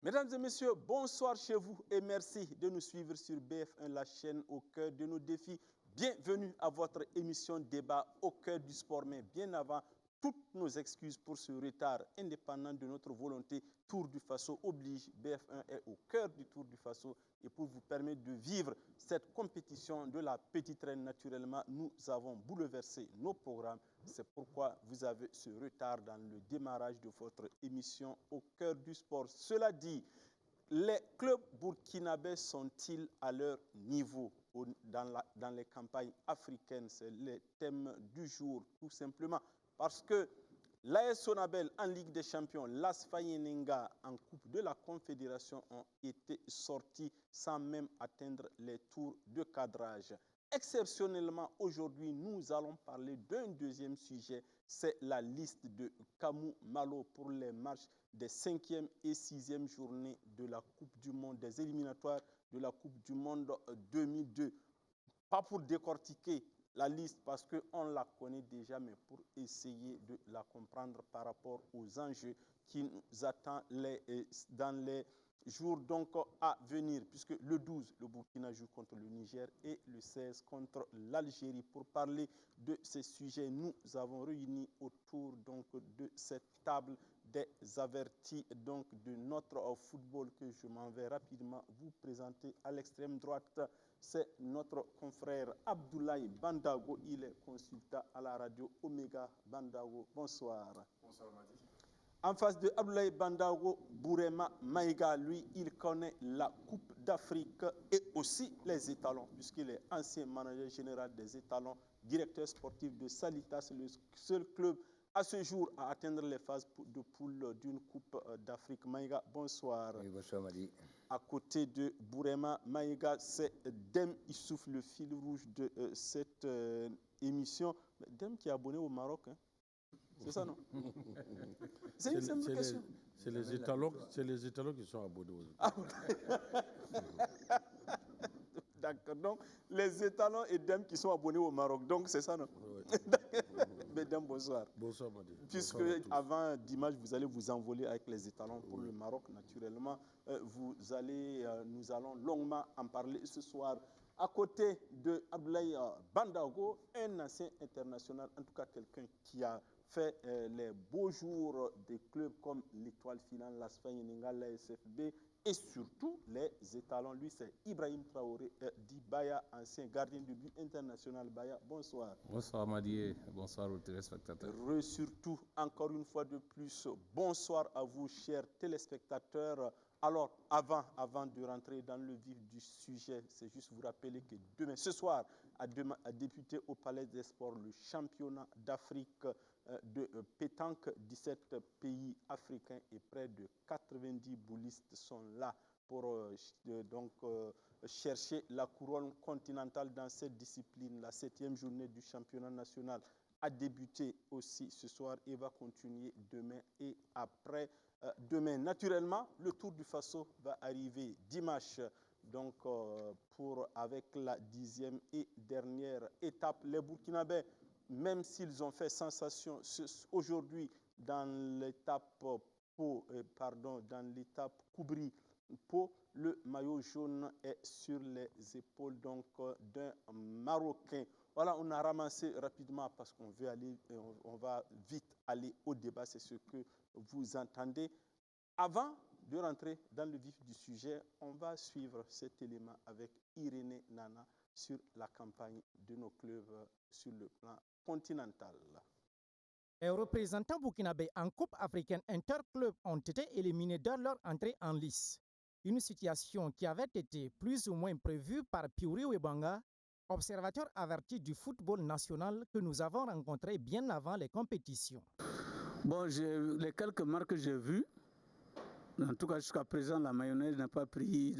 Mesdames et messieurs, bonsoir chez vous et merci de nous suivre sur BF1, la chaîne au cœur de nos défis. Bienvenue à votre émission débat au cœur du sport, mais bien avant, toutes nos excuses pour ce retard indépendant de notre volonté. Tour du Faso oblige, BF1 est au cœur du Tour du Faso et pour vous permettre de vivre cette compétition de la petite reine naturellement, nous avons bouleversé nos programmes. C'est pourquoi vous avez ce retard dans le démarrage de votre émission au cœur du sport. Cela dit, les clubs burkinabés sont-ils à leur niveau dans les campagnes africaines? C'est le thème du jour, tout simplement. Parce que l'AS Sonabel en Ligue des Champions, l'AS Fayenenga en Coupe de la Confédération ont été sortis sans même atteindre les tours de cadrage. Exceptionnellement, aujourd'hui, nous allons parler d'un deuxième sujet, c'est la liste de Kamou Malo pour les matchs des 5e et 6e journées de la Coupe du Monde, des éliminatoires de la Coupe du Monde 2002. Pas pour décortiquer la liste parce qu'on la connaît déjà, mais pour essayer de la comprendre par rapport aux enjeux qui nous attendent dans les jours donc à venir, puisque le 12, le Burkina joue contre le Niger et le 16 contre l'Algérie. Pour parler de ces sujets, nous avons réuni autour donc de cette table des avertis donc de notre football que je m'en vais rapidement vous présenter. À l'extrême droite, c'est notre confrère Abdoulaye Bandago. Il est consultant à la radio Omega. Bandago, bonsoir. Bonsoir Madi. En face de Abdoulaye Bandago, Bourema Maïga, lui, il connaît la Coupe d'Afrique et aussi les étalons, puisqu'il est ancien manager général des étalons, directeur sportif de Salitas, le seul club à ce jour à atteindre les phases de poule d'une Coupe d'Afrique. Maïga, bonsoir. Oui, bonsoir Madi. À côté de Bourema Maïga, c'est Dem Issouf, le fil rouge de cette émission. Dem qui est abonné au Maroc, hein. C'est ça, non? C'est une simple question. C'est les étalons qui sont abonnés aux D'accord. Donc, les étalons et Dem qui sont abonnés au Maroc. Donc, c'est ça, non? Oui. Mesdames, bonsoir. Bonsoir, Madi. Puisque avant dimanche, vous allez vous envoler avec les étalons pour le Maroc, naturellement. Nous allons longuement en parler ce soir. À côté de Abdoulaye Bandago, un ancien international, en tout cas quelqu'un qui a fait les beaux jours des clubs comme l'Étoile Finale, l'AS Fayenenga, la SFB et surtout les étalons. Lui, c'est Ibrahim Traoré, dit Baya, ancien gardien de but international. Baya, bonsoir. Bonsoir Madi, bonsoir aux téléspectateurs. Surtout, encore une fois de plus, bonsoir à vous, chers téléspectateurs. Alors, avant de rentrer dans le vif du sujet, c'est juste vous rappeler que demain, ce soir, a débuté au Palais des Sports le championnat d'Afrique de pétanque. 17 pays africains et près de 90 boulistes sont là pour chercher la couronne continentale dans cette discipline. La 7e journée du championnat national a débuté aussi ce soir et va continuer demain et après demain. Naturellement, le Tour du Faso va arriver dimanche, donc avec la 10e et dernière étape. Les Burkinabés, même s'ils ont fait sensation aujourd'hui dans l'étape Koubri-Po, le maillot jaune est sur les épaules donc d'un Marocain. Voilà, on a ramassé rapidement parce qu'on veut aller, on va vite aller au débat, c'est ce que vous entendez. Avant de rentrer dans le vif du sujet, on va suivre cet élément avec Irénée Nana sur la campagne de nos clubs sur le plan continental. Les représentants burkinabés en Coupe africaine interclubs ont été éliminés dès leur entrée en lice. Une situation qui avait été plus ou moins prévue par Piouri Webanga, observateur averti du football national que nous avons rencontré bien avant les compétitions. Bon, les quelques marques que j'ai vues, en tout cas jusqu'à présent, la mayonnaise n'a pas pris.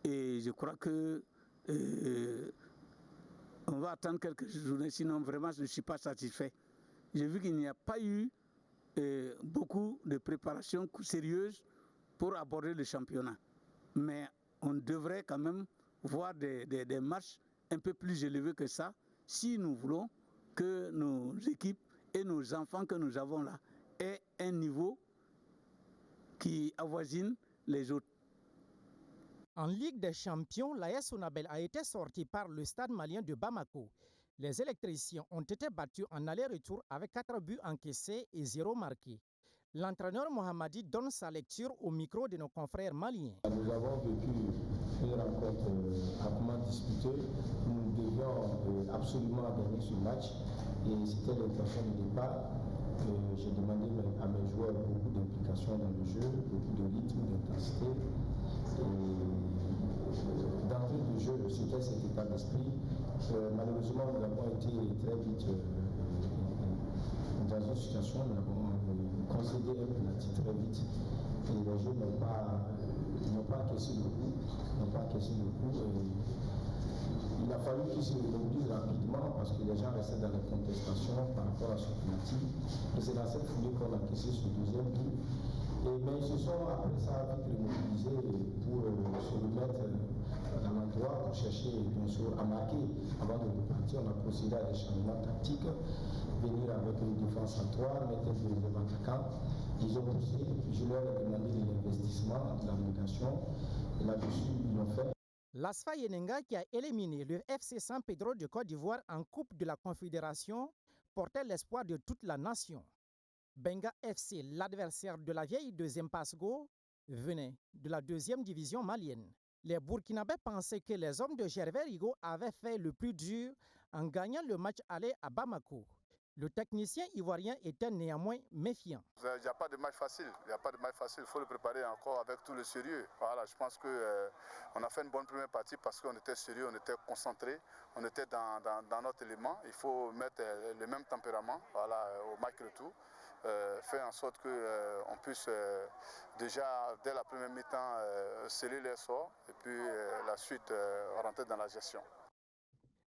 Et je crois que on va attendre quelques journées, sinon vraiment je ne suis pas satisfait. J'ai vu qu'il n'y a pas eu beaucoup de préparation sérieuse pour aborder le championnat. Mais on devrait quand même voir des matchs un peu plus élevés que ça, si nous voulons que nos équipes et nos enfants que nous avons là aient un niveau qui avoisinent les autres. En Ligue des Champions, l'AS Sonabel a été sorti par le stade malien de Bamako. Les électriciens ont été battus en aller-retour avec 4 buts encaissés et 0 marqués. L'entraîneur Mohamadi donne sa lecture au micro de nos confrères maliens. Nous avons vécu une rencontre âprement disputée. Nous devions absolument gagner ce match et c'était l'intention de départ. J'ai demandé à mes joueurs beaucoup d'implication dans le jeu, beaucoup de rythme, d'intensité. D'entrée de jeu, c'était cet état d'esprit. Malheureusement, nous avons été très vite dans une situation, nous avons concédé un penalty très vite. Et les joueurs n'ont pas encaissé le coup. Il a fallu qu'ils se mobilisent rapidement parce que les gens restaient dans la contestation par rapport à ce penalty. Et c'est dans cette foulée qu'on a encaissé ce deuxième but. Mais ils se sont après ça vite remobilisés pour se remettre dans l'endroit pour chercher bien sûr à marquer. Avant de repartir, on a procédé à des changements tactiques, venir avec une défense à 3, mettre un deuxième attaquant. Ils ont poussé, je leur ai demandé de l'investissement, de l'abnégation, et là-dessus ils l'ont fait. L'ASFA Yenenga, qui a éliminé le FC San Pedro de Côte d'Ivoire en Coupe de la Confédération, portait l'espoir de toute la nation. Benga FC, l'adversaire de la vieille deuxième Pasgo, venait de la deuxième division malienne. Les Burkinabés pensaient que les hommes de Gervais Rigaud avaient fait le plus dur en gagnant le match aller à Bamako. Le technicien ivoirien était néanmoins méfiant. Il n'y a pas de match facile, il faut le préparer encore avec tout le sérieux. Voilà, je pense qu'on a fait une bonne première partie parce qu'on était sérieux, on était concentré, on était dans notre élément. Il faut mettre le même tempérament au match retour. Faire en sorte qu'on puisse déjà, dès la première mi-temps, sceller les sorts et puis la suite rentrer dans la gestion.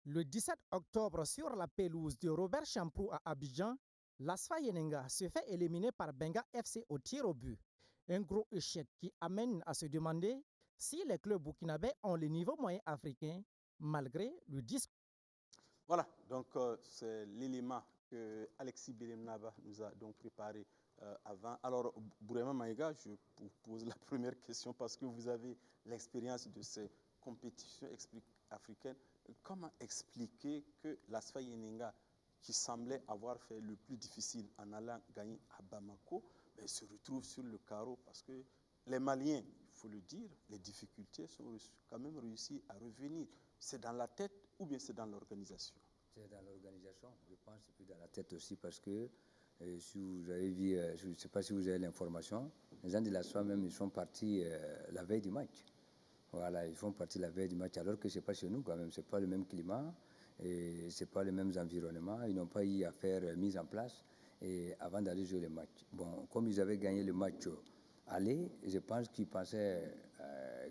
Le 17 octobre, sur la pelouse de Robert Champrou à Abidjan, l'ASFA Yenenga se fait éliminer par Benga FC au tir au but. Un gros échec qui amène à se demander si les clubs burkinabés ont le niveau moyen africain, malgré le discours. Voilà, donc c'est l'élément que Alexis Belemnaba nous a donc préparé avant. Alors, Bourema Maïga, je vous pose la première question parce que vous avez l'expérience de ces compétitions africaines. Comment expliquer que l'ASFA Yenenga, qui semblait avoir fait le plus difficile en allant gagner à Bamako, se retrouve sur le carreau parce que les Maliens, il faut le dire, les difficultés sont quand même réussi à revenir. C'est dans la tête ou bien c'est dans l'organisation? C'est dans l'organisation, je pense que c'est plus dans la tête aussi parce que si vous avez vu, je ne sais pas si vous avez l'information, les gens de l'ASFA même, ils sont partis la veille du match. Voilà, ils font partie la veille du match, alors que ce n'est pas chez nous quand même, ce n'est pas le même climat, et ce n'est pas les mêmes environnements, ils n'ont pas eu à faire mise en place et avant d'aller jouer le match. Bon, comme ils avaient gagné le match aller, je pense qu'ils pensaient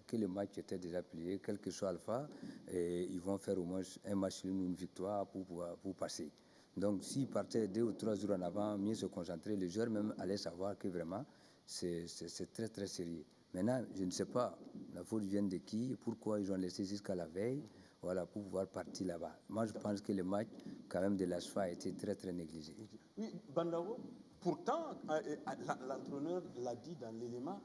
que le match était déjà plié, quel que soit Alpha, et ils vont faire au moins un match, une victoire pour passer. Donc s'ils partaient 2 ou 3 jours en avant, mieux se concentrer, les joueurs même allaient savoir que vraiment c'est très très sérieux. Maintenant, je ne sais pas, la faute vient de qui, pourquoi ils ont laissé jusqu'à la veille, voilà, pour pouvoir partir là-bas. Moi, je pense que le match, quand même, de l'ASFA a été très, très négligé. Oui, Bandao, pourtant, l'entraîneur l'a dit dans l'élément,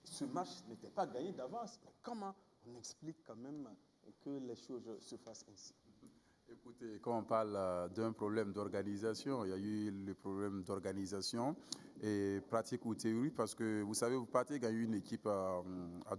ce match n'était pas gagné d'avance. Mais comment on explique quand même que les choses se fassent ainsi? Écoutez, quand on parle d'un problème d'organisation, il y a eu le problème d'organisation et pratique ou théorie parce que vous savez, vous partez gagner une équipe à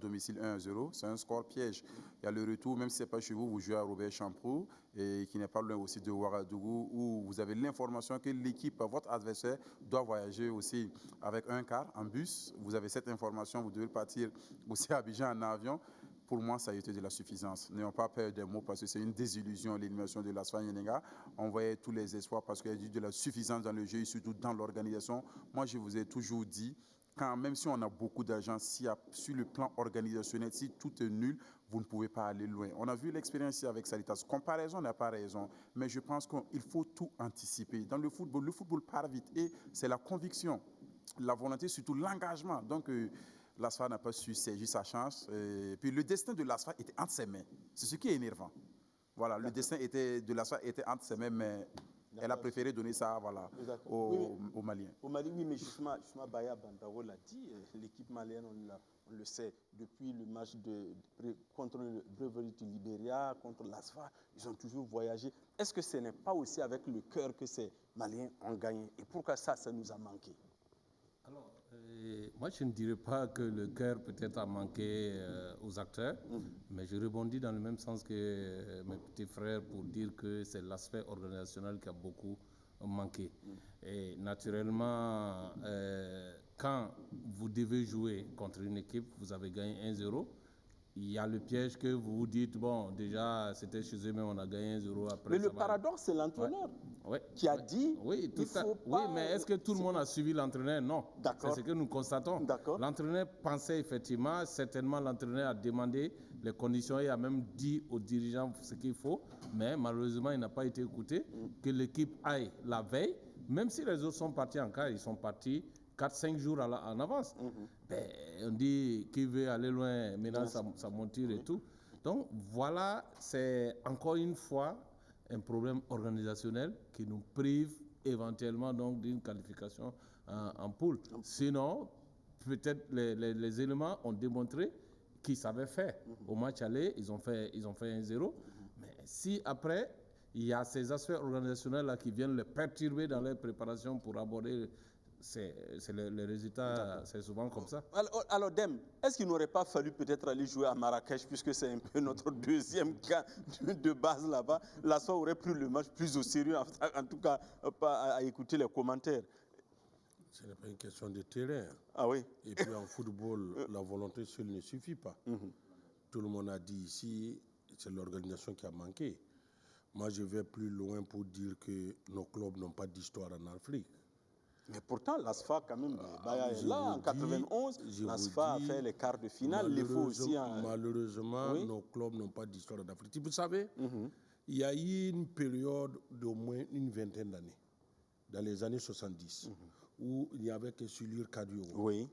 domicile 1-0, c'est un score piège. Il y a le retour, même si ce n'est pas chez vous, vous jouez à Robert Champrou et qui n'est pas loin aussi de Ouagadougou où vous avez l'information que l'équipe, votre adversaire, doit voyager aussi avec un car en bus. Vous avez cette information, vous devez partir aussi à Abidjan en avion. Pour moi, ça a été de la suffisance. N'ayons pas peur des mots parce que c'est une désillusion, l'élimination de l'ASFA Yenenga. On voyait tous les espoirs parce qu'il y a eu de la suffisance dans le jeu et surtout dans l'organisation. Moi, je vous ai toujours dit, même si on a beaucoup d'argent, sur le plan organisationnel, si tout est nul, vous ne pouvez pas aller loin. On a vu l'expérience ici avec Salitas. Comparaison n'a pas raison, mais je pense qu'il faut tout anticiper. Dans le football part vite et c'est la conviction, la volonté, surtout l'engagement. Donc, l'ASFA n'a pas su saisir sa chance. Et puis le destin de l'ASFA était entre ses mains. C'est ce qui est énervant. Voilà, le destin de l'ASFA était entre ses mains, mais Elle a préféré donner ça voilà, aux Maliens. Au Mali, oui, mais justement Baya Bandao l'a dit, l'équipe malienne, on le sait, depuis le match contre le Brewery du Libéria, contre l'ASFA, ils ont toujours voyagé. Est-ce que ce n'est pas aussi avec le cœur que ces Maliens ont gagné? Et pourquoi ça nous a manqué? Alors, moi, je ne dirais pas que le cœur peut-être a manqué aux acteurs, mais je rebondis dans le même sens que mes petits frères pour dire que c'est l'aspect organisationnel qui a beaucoup manqué. Et naturellement, quand vous devez jouer contre une équipe, vous avez gagné 1-0, il y a le piège que vous vous dites, bon, déjà, c'était chez eux, mais on a gagné 1-0 après. Mais le paradoxe, c'est l'entraîneur qui a dit il faut pas... Oui, mais est-ce que tout le monde a suivi l'entraîneur? Non. C'est ce que nous constatons. L'entraîneur pensait effectivement, certainement l'entraîneur a demandé les conditions et a même dit aux dirigeants ce qu'il faut, mais malheureusement, il n'a pas été écouté. Que l'équipe aille la veille, même si les autres sont partis en quart, ils sont partis 4-5 jours en avance. Ben, on dit qui veut aller loin, maintenant sa monture et tout. Donc voilà, c'est encore une fois un problème organisationnel qui nous prive éventuellement donc d'une qualification en poule. Sinon, peut-être les éléments ont démontré qu'ils savaient faire. Au match aller, ils ont fait 1-0. Mais si après, il y a ces aspects organisationnels là qui viennent les perturber dans leur préparation pour aborder le résultat, c'est souvent comme ça. Alors Dem, est-ce qu'il n'aurait pas fallu peut-être aller jouer à Marrakech, puisque c'est un peu notre deuxième cas de base là-bas? L'ASFA aurait pris le match plus au sérieux, en tout cas pas à écouter les commentaires. Ce n'est pas une question de terrain. Ah oui. Et puis en football, la volonté seule ne suffit pas. Tout le monde a dit ici, c'est l'organisation qui a manqué. Moi, je vais plus loin pour dire que nos clubs n'ont pas d'histoire en Afrique. Mais pourtant, l'ASFA, quand même, Baya est là, en 91, l'ASFA a fait les quarts de finale, les faux aussi. Malheureusement, nos clubs n'ont pas d'histoire en Afrique. Vous savez, il y a eu une période d'au moins une vingtaine d'années, dans les années 70, où il n'y avait que Sulur Kadio. Oui,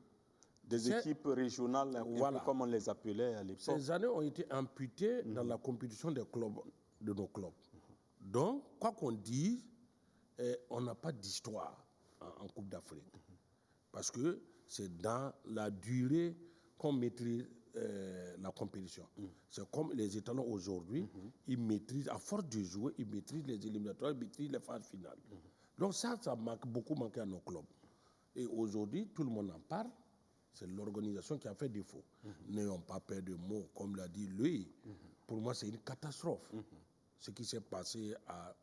des équipes régionales, voilà, comme on les appelait à l'époque. Ces années ont été amputées dans la compétition des clubs, de nos clubs. Donc, quoi qu'on dise, on n'a pas d'histoire en Coupe d'Afrique. Parce que c'est dans la durée qu'on maîtrise la compétition. C'est comme les étalons aujourd'hui, ils maîtrisent, à force de jouer, ils maîtrisent les éliminatoires, ils maîtrisent les phases finales. Donc ça manque beaucoup manqué à nos clubs. Et aujourd'hui, tout le monde en parle. C'est l'organisation qui a fait défaut. N'ayons pas peur de mots, comme l'a dit lui. Pour moi, c'est une catastrophe. Ce qui s'est passé à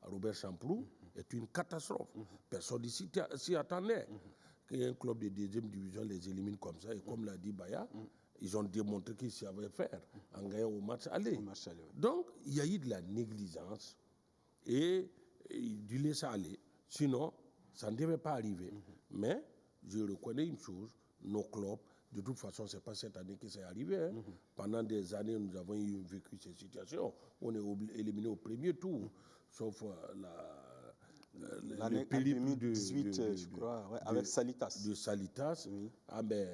Robert Champrou est une catastrophe. Personne ici s'y attendait. Qu'il y ait un club de deuxième division les élimine comme ça. Et comme l'a dit Baya, ils ont démontré qu'ils savaient faire en gagnant au match aller. Donc, il y a eu de la négligence et du laisser aller. Sinon, ça ne devait pas arriver. Mais je reconnais une chose, nos clubs, de toute façon, ce n'est pas cette année que c'est arrivé. Pendant des années, nous avons vécu ces situations. On est éliminé au premier tour, sauf l'année 2018, je crois, avec Salitas. De Salitas. Oui. Ah ben,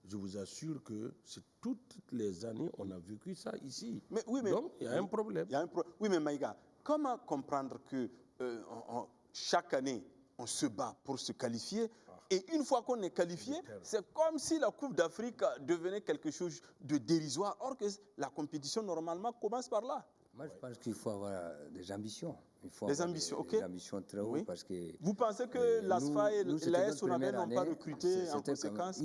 je vous assure que c'est toutes les années on a vécu ça ici. Mais, oui, mais, donc, il y a un problème. Oui, mais Maïga, comment comprendre que chaque année, on se bat pour se qualifier et une fois qu'on est qualifié, c'est comme si la Coupe d'Afrique devenait quelque chose de dérisoire, or que la compétition, normalement, commence par là. Moi, je pense qu'il faut avoir des ambitions. Il faut des ambitions, ok. Des ambitions très hautes parce que... Vous pensez que l'ASFA et l'AS Sonabel n'ont pas recruté en conséquence?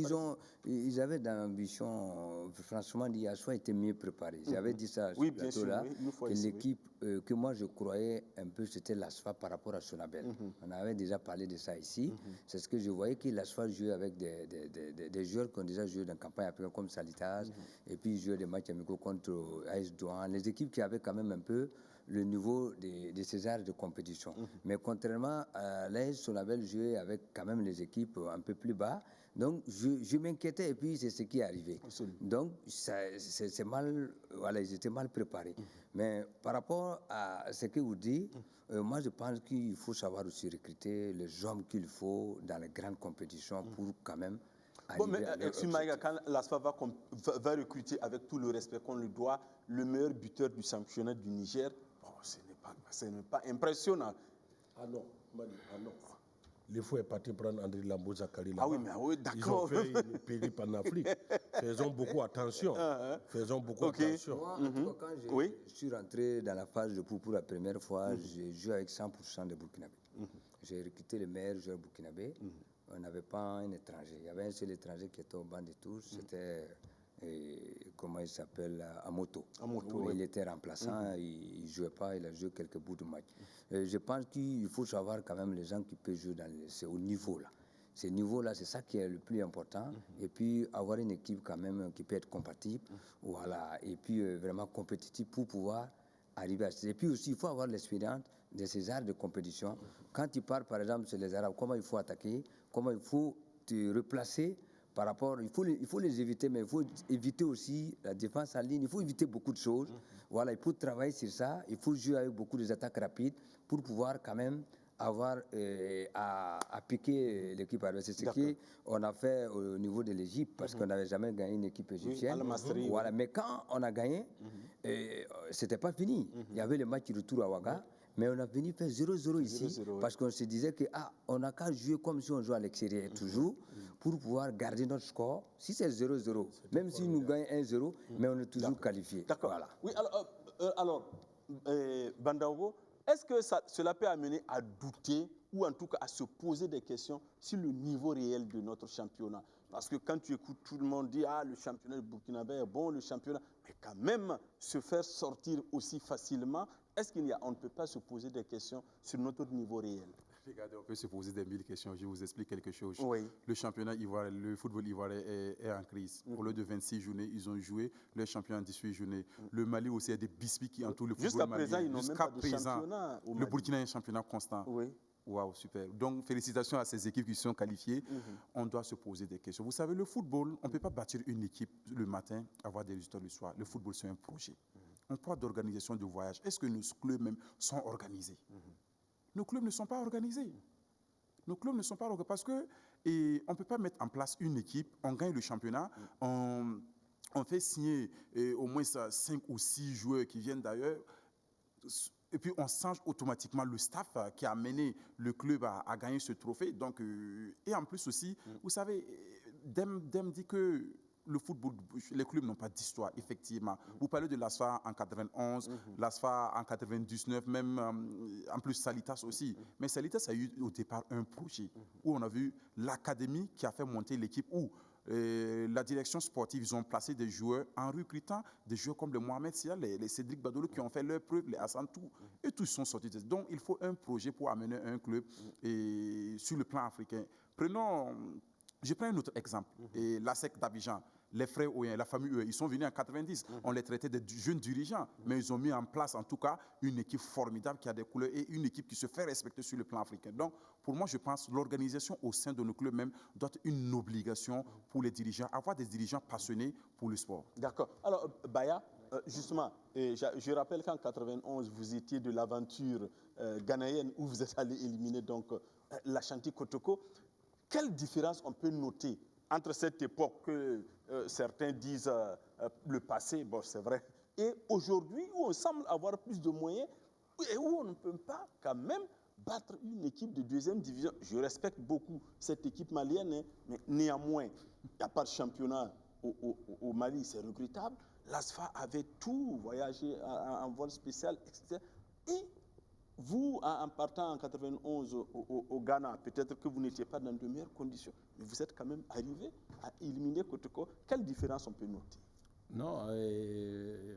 Ils avaient d'ambition, franchement, l'ASFA était mieux préparé. J'avais dit ça sur oui, ce plateau-là, que ici, l'équipe que moi je croyais un peu, c'était l'ASFA par rapport à Sonabel. On avait déjà parlé de ça ici. C'est ce que je voyais, que l'ASFA jouait avec des joueurs qui ont déjà joué dans la campagne africaine comme Salitas, et puis jouaient des matchs amicaux contre AS Douane, les équipes qui avaient quand même un peu le niveau de ces arts de compétition. Mais contrairement à l'AS Sonabel, jouait avec quand même les équipes un peu plus bas. Donc, je m'inquiétais et puis c'est ce qui est arrivé. Donc, c'est mal, voilà, ils étaient mal préparés. Mais par rapport à ce que vous dites, moi je pense qu'il faut savoir aussi recruter les hommes qu'il faut dans les grandes compétitions pour quand même... Bon, mais Maïga, quand l'ASFA va recruter avec tout le respect qu'on lui doit, le meilleur buteur du championnat du Niger, bon, ce n'est Ce n'est pas impressionnant. Ah non, Mali, ah non. Le fou est parti prendre André Lambo Zakari. Ah oui, mais oui, d'accord. Ils ont fait une périple en Afrique. Faisons beaucoup attention. Faisons beaucoup attention. Moi, en tout cas, quand je suis rentré dans la phase de poule pour la première fois, j'ai joué avec 100% de Burkinabés. J'ai recruté les meilleurs joueurs burkinabés. On n'avait pas un étranger. Il y avait un seul étranger qui était au banc de touche. C'était, comment il s'appelle, Amoto. Il était remplaçant, il ne jouait pas, il a joué quelques bouts de match. Je pense qu'il faut savoir quand même les gens qui peuvent jouer c'est au niveau là. Ce niveau-là, c'est ça qui est le plus important. Et puis, avoir une équipe quand même qui peut être compatible. Voilà. Et puis, vraiment compétitive pour pouvoir arriver à ça. Et puis aussi, il faut avoir l'expérience de ces arts de compétition. Quand tu pars, par exemple, sur les Arabes, comment il faut attaquer, comment il faut te replacer par rapport... Il faut les éviter, mais il faut éviter aussi la défense en ligne. Il faut éviter beaucoup de choses. Voilà, il faut travailler sur ça. Il faut jouer avec beaucoup d'attaques rapides pour pouvoir quand même avoir à piquer l'équipe adverse. C'est ce qu'on a fait au niveau de l'Égypte, parce qu'on n'avait jamais gagné une équipe égyptienne. Voilà. Mais quand on a gagné, c'était pas fini. Il y avait le match retour à Ouaga, mais on a venu faire 0-0 ici, parce qu'on se disait que on n'a qu'à jouer comme si on jouait à l'extérieur toujours, pour pouvoir garder notre score. Si c'est 0-0, même si nous gagnons 1-0, mais on est toujours qualifié. D'accord. Voilà. Oui, alors Bandaogo, est-ce que cela peut amener à douter ou en tout cas à se poser des questions sur le niveau réel de notre championnat? Parce que quand tu écoutes tout le monde dire le championnat du Burkinabé est bon, le championnat, mais quand même se faire sortir aussi facilement, est-ce qu'on ne peut pas se poser des questions sur notre niveau réel? Regardez, on peut se poser des mille questions. Je vous explique quelque chose. Oui. Le championnat ivoirien, le football ivoirien est en crise. Au lieu de 26 journées, ils ont joué le championnat en 18 journées. Le Mali aussi a des biscuits qui entourent le football malien. Jusqu'à présent, le Burkina est un championnat constant. Oui. Waouh, super. Donc, félicitations à ces équipes qui sont qualifiées. On doit se poser des questions. Vous savez, le football, on ne peut pas bâtir une équipe le matin, avoir des résultats le soir. Le football, c'est un projet. On parle d'organisation de voyage. Est-ce que nos clubs même sont organisés? Nos clubs ne sont pas organisés. Nos clubs ne sont pas organisés parce que on ne peut pas mettre en place une équipe, on gagne le championnat, on fait signer au moins 5 ou 6 joueurs qui viennent d'ailleurs, et puis on change automatiquement le staff qui a mené le club à gagner ce trophée. Donc, et en plus aussi, vous savez, Dem dit que le football, les clubs n'ont pas d'histoire, effectivement. Vous parlez de l'ASFA en 91, l'ASFA en 99, même en plus Salitas aussi. Mais Salitas a eu au départ un projet où on a vu l'académie qui a fait monter l'équipe, où la direction sportive, ils ont placé des joueurs en recrutant des joueurs comme le Mohamed Sia, les Cédric Badolo qui ont fait leur preuve, les Hassan Tou, et tous sont sortis. Donc il faut un projet pour amener un club et sur le plan africain. Je prends un autre exemple, l'ASEC d'Abidjan. Les frères Oyen, la famille Oyen, ils sont venus en 90. On les traitait de jeunes dirigeants, mais ils ont mis en place, en tout cas, une équipe formidable qui a des couleurs et une équipe qui se fait respecter sur le plan africain. Donc, pour moi, je pense que l'organisation au sein de nos clubs même doit être une obligation pour les dirigeants, avoir des dirigeants passionnés pour le sport. D'accord. Alors, Baya, justement, je rappelle qu'en 91, vous étiez de l'aventure ghanéenne où vous êtes allé éliminer donc l'Ashanti Kotoko. Quelle différence on peut noter entre cette époque que certains disent le passé, bon c'est vrai, et aujourd'hui où on semble avoir plus de moyens et où on ne peut pas quand même battre une équipe de deuxième division? Je respecte beaucoup cette équipe malienne, mais néanmoins, il n'y a pas de championnat au Mali, c'est regrettable. L'ASFA avait tout voyagé en vol spécial, etc. Et vous, en partant en 91 au Ghana, peut-être que vous n'étiez pas dans de meilleures conditions, mais vous êtes quand même arrivé à éliminer Kotoko. Quelle différence on peut noter? Non,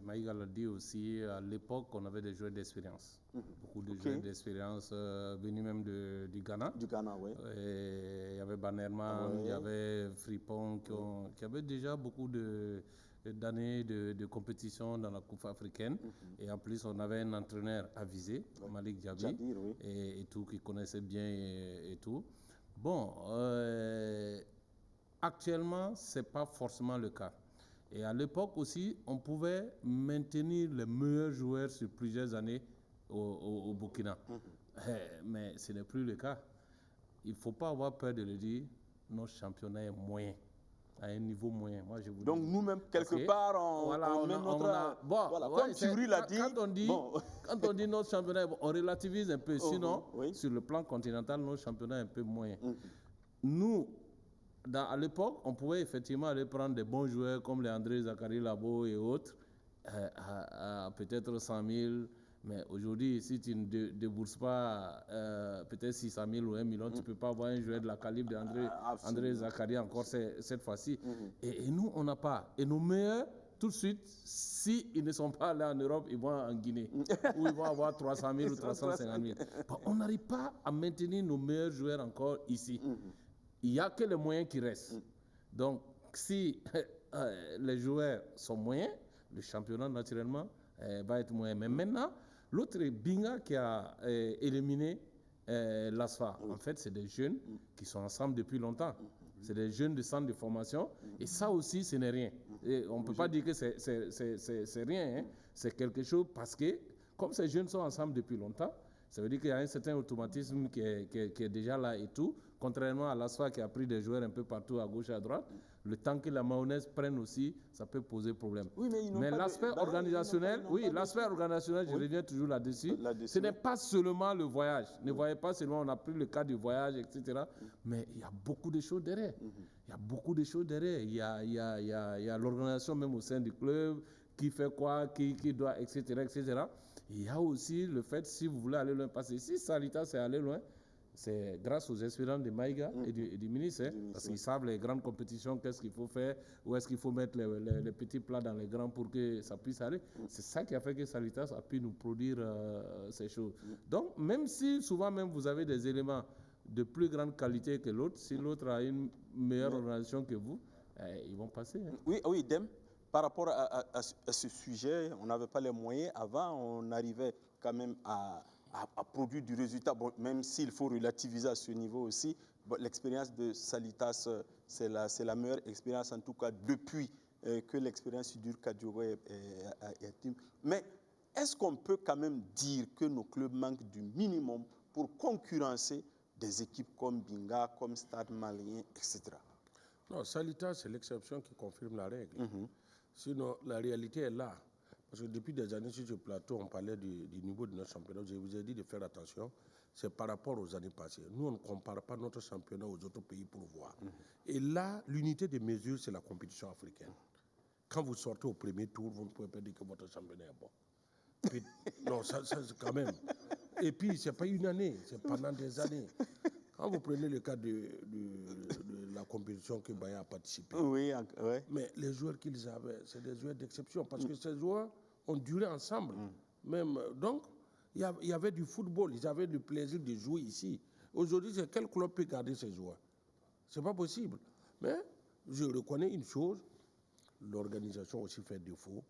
Maïga l'a dit aussi, à l'époque, on avait des joueurs d'expérience. Beaucoup de joueurs d'expérience venus même du Ghana. Du Ghana, oui. Il y avait Bannerman, il y avait Fripon, qui avaient déjà beaucoup d'années de compétition dans la Coupe africaine. Et en plus, on avait un entraîneur avisé, Malik Djabi, et tout, qui connaissait bien et tout. Bon, actuellement, ce n'est pas forcément le cas. Et à l'époque aussi, on pouvait maintenir les meilleurs joueurs sur plusieurs années au Burkina. Mais ce n'est plus le cas. Il ne faut pas avoir peur de le dire, notre championnat est moyen. à un niveau moyen. Moi, je vous Donc dis. nous-mêmes, quelque part, on met notre... bon, voilà, ouais, comme Thierry l'a dit... Quand on dit notre championnat, on relativise un peu. Sinon, oui. sur le plan continental, notre championnat est un peu moyen. Nous, à l'époque, on pouvait effectivement aller prendre des bons joueurs comme les André Zachary Labo et autres, à peut-être 100 000. Mais aujourd'hui, si tu ne débourses pas peut-être 600 000 ou 1 million, tu ne peux pas avoir un joueur de la calibre d'André Zachary encore cette fois-ci. Et nous, on n'a pas. Et nos meilleurs, tout de suite, s'ils ne sont pas allés en Europe, ils vont en Guinée, où ils vont avoir 300 000 ou 350 000. Bon, on n'arrive pas à maintenir nos meilleurs joueurs encore ici. Il n'y a que les moyens qui restent. Donc, si les joueurs sont moyens, le championnat, naturellement, va être moyen. Mais maintenant, l'autre est Binga qui a éliminé l'ASFA. En fait, c'est des jeunes qui sont ensemble depuis longtemps. C'est des jeunes de centre de formation. Et ça aussi, ce n'est rien. Et on ne peut pas dire que c'est rien. Hein. C'est quelque chose parce que, comme ces jeunes sont ensemble depuis longtemps, ça veut dire qu'il y a un certain automatisme qui est déjà là et tout. Contrairement à l'ASFA qui a pris des joueurs un peu partout à gauche et à droite, le temps que la mayonnaise prenne aussi, ça peut poser problème. Oui, mais l'aspect organisationnel, je reviens toujours là-dessus. Ce n'est pas seulement le voyage. Ne voyez pas seulement, on a pris le cas du voyage, etc. Mais il y a beaucoup de choses derrière. Il y a beaucoup de choses derrière. Il y a l'organisation même au sein du club, qui fait quoi, qui doit, etc., etc. Il y a aussi le fait, si vous voulez aller loin, parce que si Salitas c'est aller loin, c'est grâce aux expériences de Maïga et du ministre, parce qu'ils savent les grandes compétitions, qu'est-ce qu'il faut faire, où est-ce qu'il faut mettre les petits plats dans les grands pour que ça puisse aller. C'est ça qui a fait que Salitas a pu nous produire ces choses. Donc, même si souvent même vous avez des éléments de plus grande qualité que l'autre, si l'autre a une meilleure organisation que vous, ils vont passer. Hein. Oui, Dem, par rapport à ce sujet, on n'avait pas les moyens. Avant, on arrivait quand même à produire du résultat, bon, même s'il faut relativiser à ce niveau aussi. Bon, l'expérience de Salitas, c'est la meilleure expérience, en tout cas, depuis que l'expérience du Kadioro est. Mais est-ce qu'on peut quand même dire que nos clubs manquent du minimum pour concurrencer des équipes comme Binga, comme Stade Malien, etc. Non, Salitas, c'est l'exception qui confirme la règle. Sinon, la réalité est là. Parce que depuis des années sur ce plateau, on parlait du niveau de notre championnat. Je vous ai dit de faire attention. C'est par rapport aux années passées. Nous, on ne compare pas notre championnat aux autres pays pour voir. Et là, l'unité de mesure, c'est la compétition africaine. Quand vous sortez au premier tour, vous ne pouvez pas dire que votre championnat est bon. Puis, non, ça c'est quand même. Et puis, ce n'est pas une année, c'est pendant des années. Quand vous prenez le cas de la compétition que Bahia a participé, mais les joueurs qu'ils avaient, c'est des joueurs d'exception, parce que ces joueurs ont duré ensemble. Même, donc, il y avait du football, ils avaient du plaisir de jouer ici. Aujourd'hui, quel club peut garder ces joueurs? Ce n'est pas possible. Mais je reconnais une chose, l'organisation aussi fait défaut.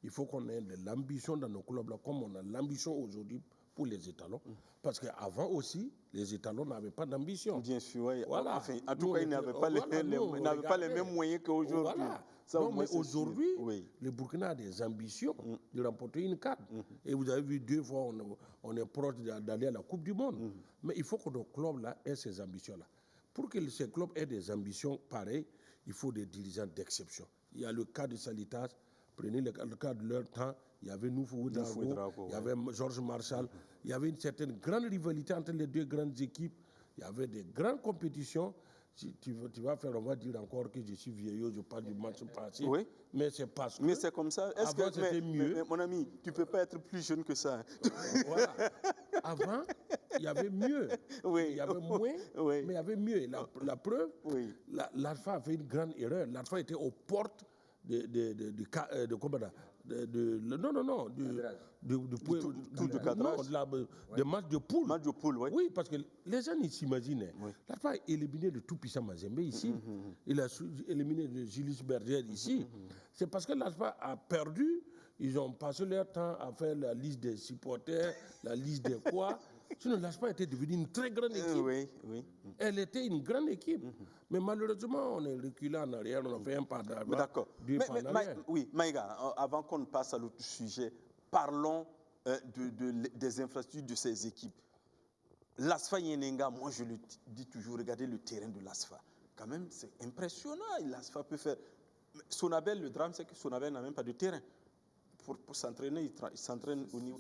Il faut qu'on ait de l'ambition dans nos clubs, là, comme on a l'ambition aujourd'hui pour les étalons. Parce qu'avant aussi, les étalons n'avaient pas d'ambition. Bien sûr, oui. Voilà. Enfin, en tout cas, ils n'avaient pas, pas les mêmes moyens qu'aujourd'hui. Voilà. Mais aujourd'hui, le Burkina a des ambitions de remporter une CAN. Et vous avez vu 2 fois, on est proche d'aller à la Coupe du Monde. Mais il faut que nos clubs-là aient ces ambitions-là. Pour que ces clubs aient des ambitions pareilles, il faut des dirigeants d'exception. Il y a le cas de Salitas. Prenez le cas de leur temps, il y avait Noufou Drago, il y avait Georges Marshall, il y avait une certaine grande rivalité entre les 2 grandes équipes, il y avait des grandes compétitions. Si tu vas faire, on va dire encore que je suis vieillot, je parle du match passé, mais c'est parce que... Mais c'est comme ça. Avant, c'était mieux. Mais, mon ami, tu ne peux pas être plus jeune que ça. Voilà. Avant, il y avait mieux. Il y avait moins, mais il y avait mieux. Et la preuve, l'ASFA a fait une grande erreur. L'ASFA était aux portes du match de poule. Match de poule, oui. Oui, parce que les gens ils s'imaginaient. L'ASFA a éliminé le tout-puissant Mazembe ici. Il a éliminé le Julius Berger ici. C'est parce que l'ASFA a perdu. Ils ont passé leur temps à faire la liste des supporters, la liste des quoi. Sinon, l'ASFA était devenue une très grande équipe. Elle était une grande équipe. Mais malheureusement, on est reculé en arrière, on a fait un pas d'avant. D'accord. Oui, Maïga, avant qu'on ne passe à l'autre sujet, parlons des infrastructures de ces équipes. L'ASFA Yenenga, moi je le dis toujours, regardez le terrain de l'ASFA. quand même, c'est impressionnant. Il peut faire. Sonabel, le drame, c'est que Sonabel n'a même pas de terrain. Pour s'entraîner, il s'entraîne au niveau.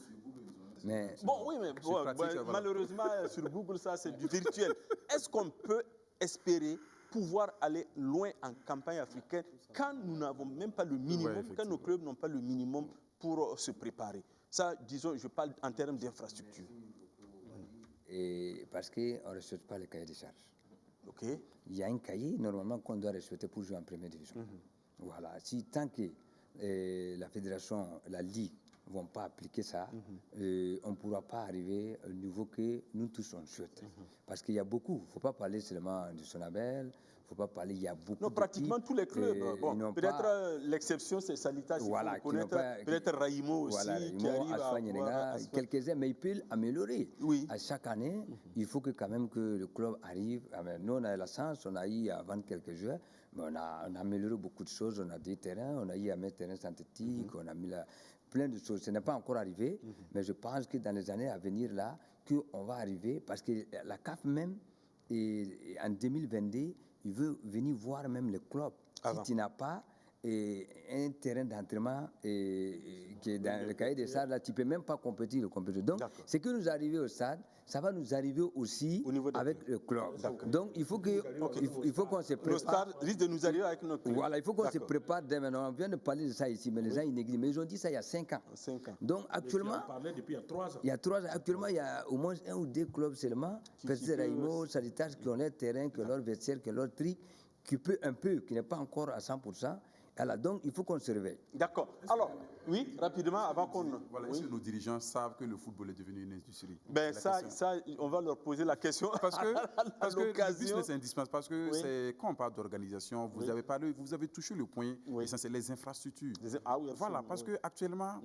Mais Bon, oui, mais bon, pratique, voilà. malheureusement, sur Google, ça, c'est du virtuel. Est-ce qu'on peut espérer pouvoir aller loin en campagne africaine quand nous n'avons même pas le minimum, quand nos clubs n'ont pas le minimum pour se préparer? Ça, disons, je parle en termes d'infrastructure. et parce qu'on ne respecte pas le cahier des charges. OK. Il y a un cahier normalement qu'on doit respecter pour jouer en première division. Voilà. Si tant que la fédération, la ligue ne vont pas appliquer ça, on ne pourra pas arriver au niveau que nous tous on souhaite. Parce qu'il y a beaucoup. Il ne faut pas parler seulement du Sonabel. Il ne faut pas parler, il y a beaucoup Non, pratiquement tous les clubs. Bon, peut-être l'exception, c'est Salitas, voilà, peut-être Raimo aussi, voilà, qui arrive à avoir... quelques-uns, mais il peut améliorer. Oui. À chaque année, il faut que quand même que le club arrive. Nous, on a la chance, on a eu à vendre quelques joueurs, mais on a amélioré beaucoup de choses. On a des terrains, on a eu à mettre terrain synthétique, on a mis plein de choses. Ce n'est pas encore arrivé, mais je pense que dans les années à venir, là, qu'on va arriver, parce que la CAF même, en 2022, il veut venir voir même le club. Si tu n'as pas un terrain d'entraînement qui est dans le cahier des stades, là, tu ne peux même pas compétir le compétiteur. Donc, ce qui nous arrive au stade, ça va nous arriver aussi avec le club. Donc, il faut qu'on se prépare. Le stade risque de nous arriver avec notre club. Voilà, il faut qu'on se prépare dès maintenant. On vient de parler de ça ici, mais les gens, ils négligent. Mais ils ont dit ça il y a 5 ans. 5 ans. Donc, actuellement, On parlait depuis il y a 3 ans. il y a 3 ans. Actuellement, il y a au moins 1 ou 2 clubs seulement, Petit Raimo, Salitas, qui ont leur terrain, qui ont leur vestiaire, qui ont leur tri, qui peut un peu, qui n'est pas encore à 100%. Alors, donc, il faut qu'on se réveille. D'accord. Alors, oui, rapidement, avant qu'on... Voilà, est-ce que nos dirigeants savent que le football est devenu une industrie? Ben ça, on va leur poser la question. Parce que le business est indispensable. Parce que Oui. quand on parle d'organisation, vous avez touché le point essentiel, les infrastructures. Ah oui, Voilà, absolument, parce qu'actuellement,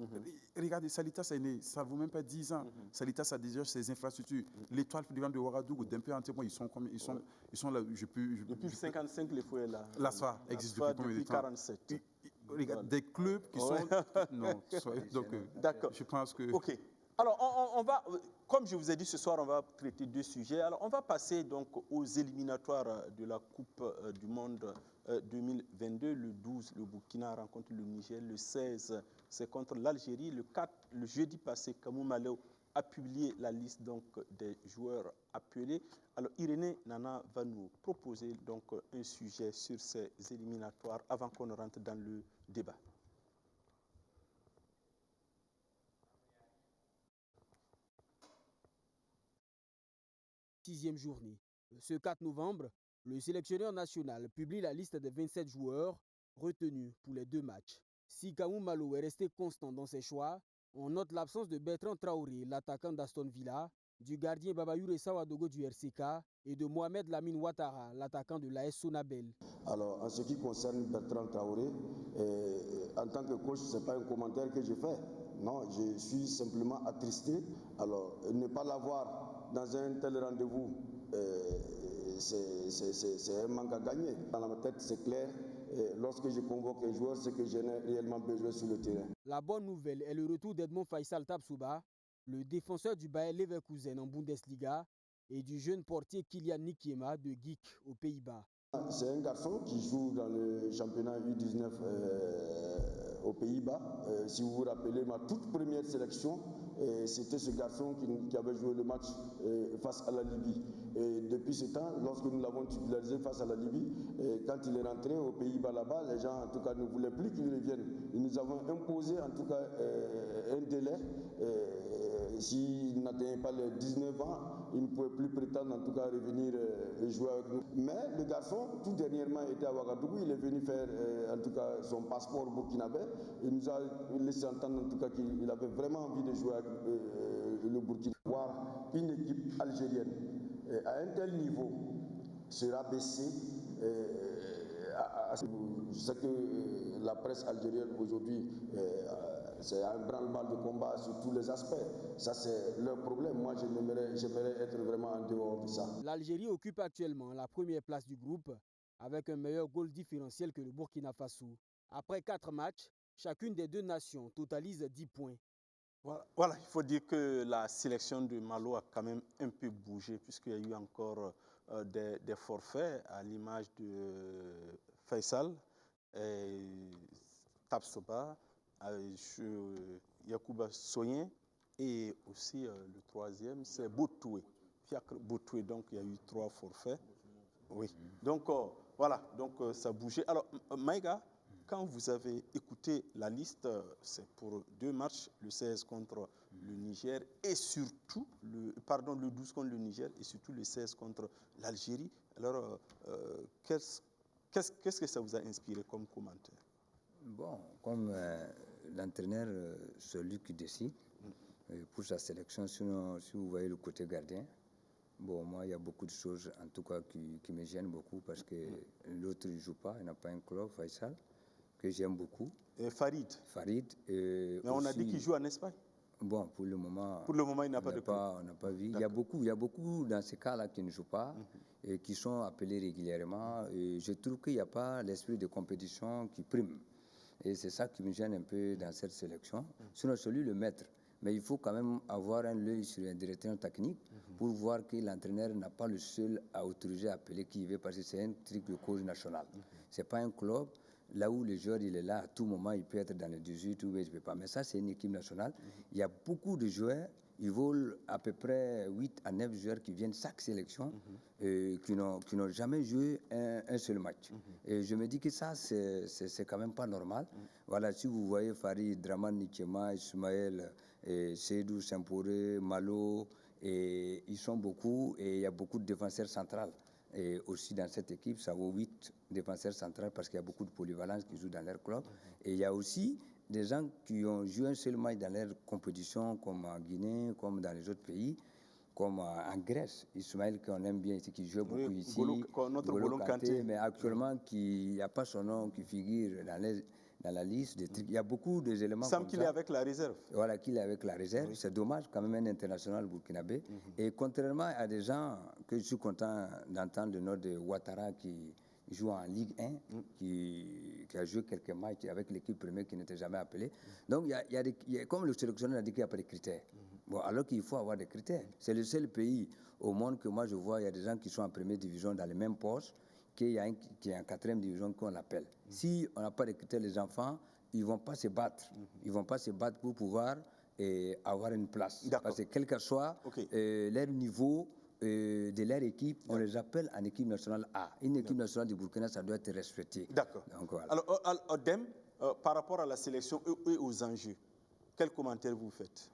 regardez, Salitas est né, ça ne vaut même pas 10 ans. Salitas a déjà ses infrastructures. L'étoile de Ouagadougou, d'un peu en témoin, ils sont là. Depuis 55, les fouets là. L'ASFA existe depuis combien de temps? 47. Regarde, des clubs qui sont... Non, donc D'accord. je pense que... OK. Alors, on va, comme je vous ai dit ce soir, on va traiter 2 sujets. Alors, on va passer donc aux éliminatoires de la Coupe du Monde 2022. Le 12, le Burkina rencontre le Niger. Le 16, c'est contre l'Algérie. Le 4, le jeudi passé, Kamou Maleo a publié la liste donc des joueurs appelés. Alors, Irénée Nana va nous proposer donc un sujet sur ces éliminatoires avant qu'on rentre dans le débat. Sixième journée. Ce 4 novembre, le sélectionneur national publie la liste des 27 joueurs retenus pour les 2 matchs. Si Kamou Malo est resté constant dans ses choix, on note l'absence de Bertrand Traoré, l'attaquant d'Aston Villa, du gardien Babayoure Sawadogo du RCK et de Mohamed Lamine Ouattara, l'attaquant de l'AS Sonabel. Alors, en ce qui concerne Bertrand Traoré, en tant que coach, ce n'est pas un commentaire que je fais. Non, je suis simplement attristé. Alors, ne pas l'avoir dans un tel rendez-vous, c'est un manque à gagner. Dans ma tête, c'est clair. Lorsque je convoque un joueur, c'est que j'en ai réellement besoin sur le terrain. La bonne nouvelle est le retour d'Edmond Faisal Tabsouba, le défenseur du Bayer Leverkusen en Bundesliga, et du jeune portier Kylian Nikiema de Geek aux Pays-Bas. C'est un garçon qui joue dans le championnat U19 aux Pays-Bas. Si vous vous rappelez, ma toute première sélection, c'était ce garçon qui avait joué le match face à la Libye. Et depuis ce temps, lorsque nous l'avons titularisé face à la Libye, quand il est rentré aux Pays-Bas là-bas, les gens en tout cas ne voulaient plus qu'il revienne. Et nous avons imposé en tout cas un délai. S'il n'atteignait pas les 19 ans, il ne pouvait plus prétendre en tout cas revenir et jouer avec nous. Mais le garçon, tout dernièrement, était à Ouagadougou. Il est venu faire en tout cas son passeport burkinabé. Il nous a laissé entendre en tout cas qu'il avait vraiment envie de jouer avec le Burkina. Voir une équipe algérienne à un tel niveau se rabaisser. Je sais que la presse algérienne aujourd'hui, c'est un branle-bas de combat sur tous les aspects. Ça, c'est leur problème. Moi, j'aimerais être vraiment en dehors de ça. L'Algérie occupe actuellement la première place du groupe avec un meilleur goal différentiel que le Burkina Faso. Après 4 matchs, chacune des 2 nations totalise 10 points. Voilà, il faut dire que la sélection de Malo a quand même un peu bougé puisqu'il y a eu encore des forfaits à l'image de Faisal, Tapsoba, Yacouba Soyen et aussi le troisième, c'est Boutoué. Fiacre Boutoué, donc il y a eu 3 forfaits. Oui, donc voilà, donc ça bougeait. Alors Maïga, quand vous avez écouté la liste, c'est pour 2 matchs, le 16 contre le Niger et surtout, le 12 contre le Niger et surtout le 16 contre l'Algérie. Alors, qu'est-ce que ça vous a inspiré comme commentaire? Bon, comme l'entraîneur, celui qui décide pour sa sélection, sinon, si vous voyez le côté gardien, bon, moi, il y a beaucoup de choses, en tout cas, qui me gênent beaucoup parce que l'autre ne joue pas, il n'a pas un club, Faisal, que j'aime beaucoup. Et Farid. Mais on a dit qu'il joue en Espagne. Bon, pour le moment, il n'a pas de club. On n'a pas vu. Il y a beaucoup dans ces cas-là qui ne jouent pas et qui sont appelés régulièrement. Et je trouve qu'il n'y a pas l'esprit de compétition qui prime. Et c'est ça qui me gêne un peu dans cette sélection. Sinon, celui le maître. Mais il faut quand même avoir un œil sur un directeur technique pour voir que l'entraîneur n'a pas le seul à autoriser à appeler qui veut, parce que c'est un truc de cause nationale. Ce n'est pas un club. Là où le joueur il est là, à tout moment, il peut être dans le 18 ou il ne peut pas. Mais ça, c'est une équipe nationale. Il y a beaucoup de joueurs, ils volent à peu près 8 à 9 joueurs qui viennent chaque sélection, qui n'ont jamais joué un seul match. Et je me dis que ça, c'est quand même pas normal. Voilà, si vous voyez Farid, Draman Nichema, Ismaël, Seydou, Sampore, Malo, et ils sont beaucoup, et il y a beaucoup de défenseurs centrales. Et aussi dans cette équipe, ça vaut 8 défenseurs centrales parce qu'il y a beaucoup de polyvalence qui jouent dans leur club. Et il y a aussi des gens qui ont joué un seul match dans leur compétition, comme en Guinée, comme dans les autres pays, comme en Grèce. Ismaël, qu'on aime bien ici, qui joue beaucoup ici. Notre Golo Kanté. Mais actuellement, il n'y a pas son nom qui figure dans la liste des trucs. Il y a beaucoup d'éléments. Il semble qu'il est avec la réserve. Voilà, qu'il est avec la réserve. C'est dommage, quand même, un international burkinabé. Et contrairement à des gens que je suis content d'entendre, le nom de Ouattara qui joue en Ligue 1, qui a joué quelques matchs avec l'équipe première qui n'était jamais appelée. Donc, comme le sélectionneur a dit qu'il n'y a pas de critères. Bon, alors qu'il faut avoir des critères. C'est le seul pays au monde que moi je vois, il y a des gens qui sont en première division dans les mêmes postes, qu'il y a un qui est en 4e division qu'on appelle. Si on n'a pas de critères, les enfants, ils ne vont pas se battre. Ils ne vont pas se battre pour pouvoir avoir une place. Parce que quel que soit leur niveau de leur équipe, on les appelle en équipe nationale A. Une équipe nationale du Burkina, ça doit être respecté. D'accord. Voilà. Alors, Odem, par rapport à la sélection et aux enjeux, quel commentaire vous faites?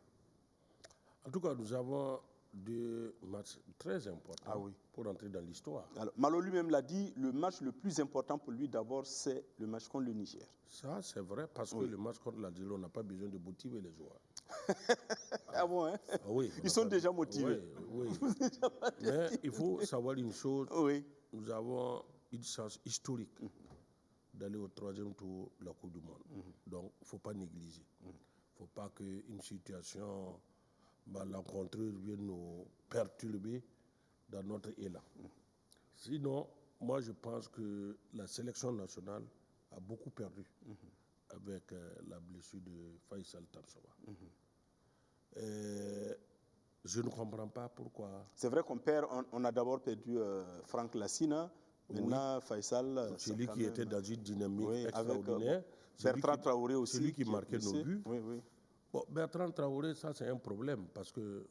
En tout cas, nous avons 2 matchs très importants pour entrer dans l'histoire. Alors, Malo lui-même l'a dit, le match le plus important pour lui d'abord, c'est le match contre le Niger. Ça, c'est vrai, parce que le match contre l'Algérie, on n'a pas besoin de motiver les joueurs. Ah bon, hein? Oui. Ils sont déjà motivés. Oui. Mais il faut savoir une chose. Nous avons une chance historique d'aller au 3e tour de la Coupe du Monde. Donc, il ne faut pas négliger. Il ne faut pas qu'une situation malencontreuse vienne nous perturber dans notre élan. Sinon, moi, je pense que la sélection nationale a beaucoup perdu avec la blessure de Faisal Tapsoba. Je ne comprends pas pourquoi. C'est vrai on a d'abord perdu Franck Lassina, maintenant Faisal. Celui qui était dans une dynamique extraordinaire. Bertrand Traoré aussi. Celui qui marquait nos buts. Oui. Bon, Bertrand Traoré, ça c'est un problème parce que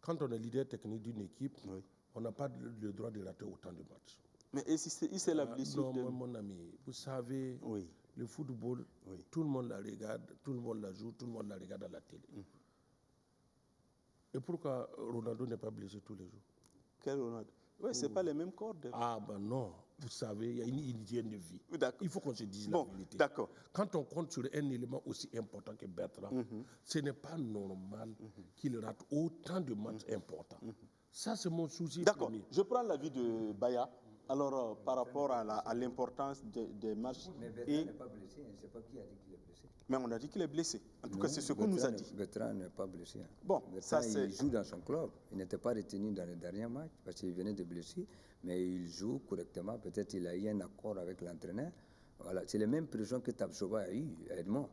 quand on est leader technique d'une équipe, on n'a pas le droit de rater autant de matchs. Mais c'est la blessure non, mon ami, vous savez, le football, tout le monde la regarde, tout le monde la joue, tout le monde la regarde à la télé. Et pourquoi Ronaldo n'est pas blessé tous les jours? Quel Ronaldo? Oui, ce n'est pas les mêmes cordes. Ah ben non, vous savez, il y a une hygiène de vie. Il faut qu'on se dise la vérité. D'accord. Quand on compte sur un élément aussi important que Bertrand, ce n'est pas normal qu'il rate autant de matchs importants. Ça, c'est mon souci. D'accord. Je prends l'avis de Baya. Alors, par rapport à l'importance des matchs. Mais Bertrand n'est pas blessé, je ne sais pas qui a dit qu'il est blessé. Mais on a dit qu'il est blessé. En tout cas, c'est ce qu'on nous a dit. Bertrand n'est pas blessé. Bon, Bertrand, il joue dans son club. Il n'était pas retenu dans les derniers matchs parce qu'il venait de blesser, mais il joue correctement. Peut-être qu'il a eu un accord avec l'entraîneur. Voilà. C'est la même pression que Tapsoba a eu à Edmond.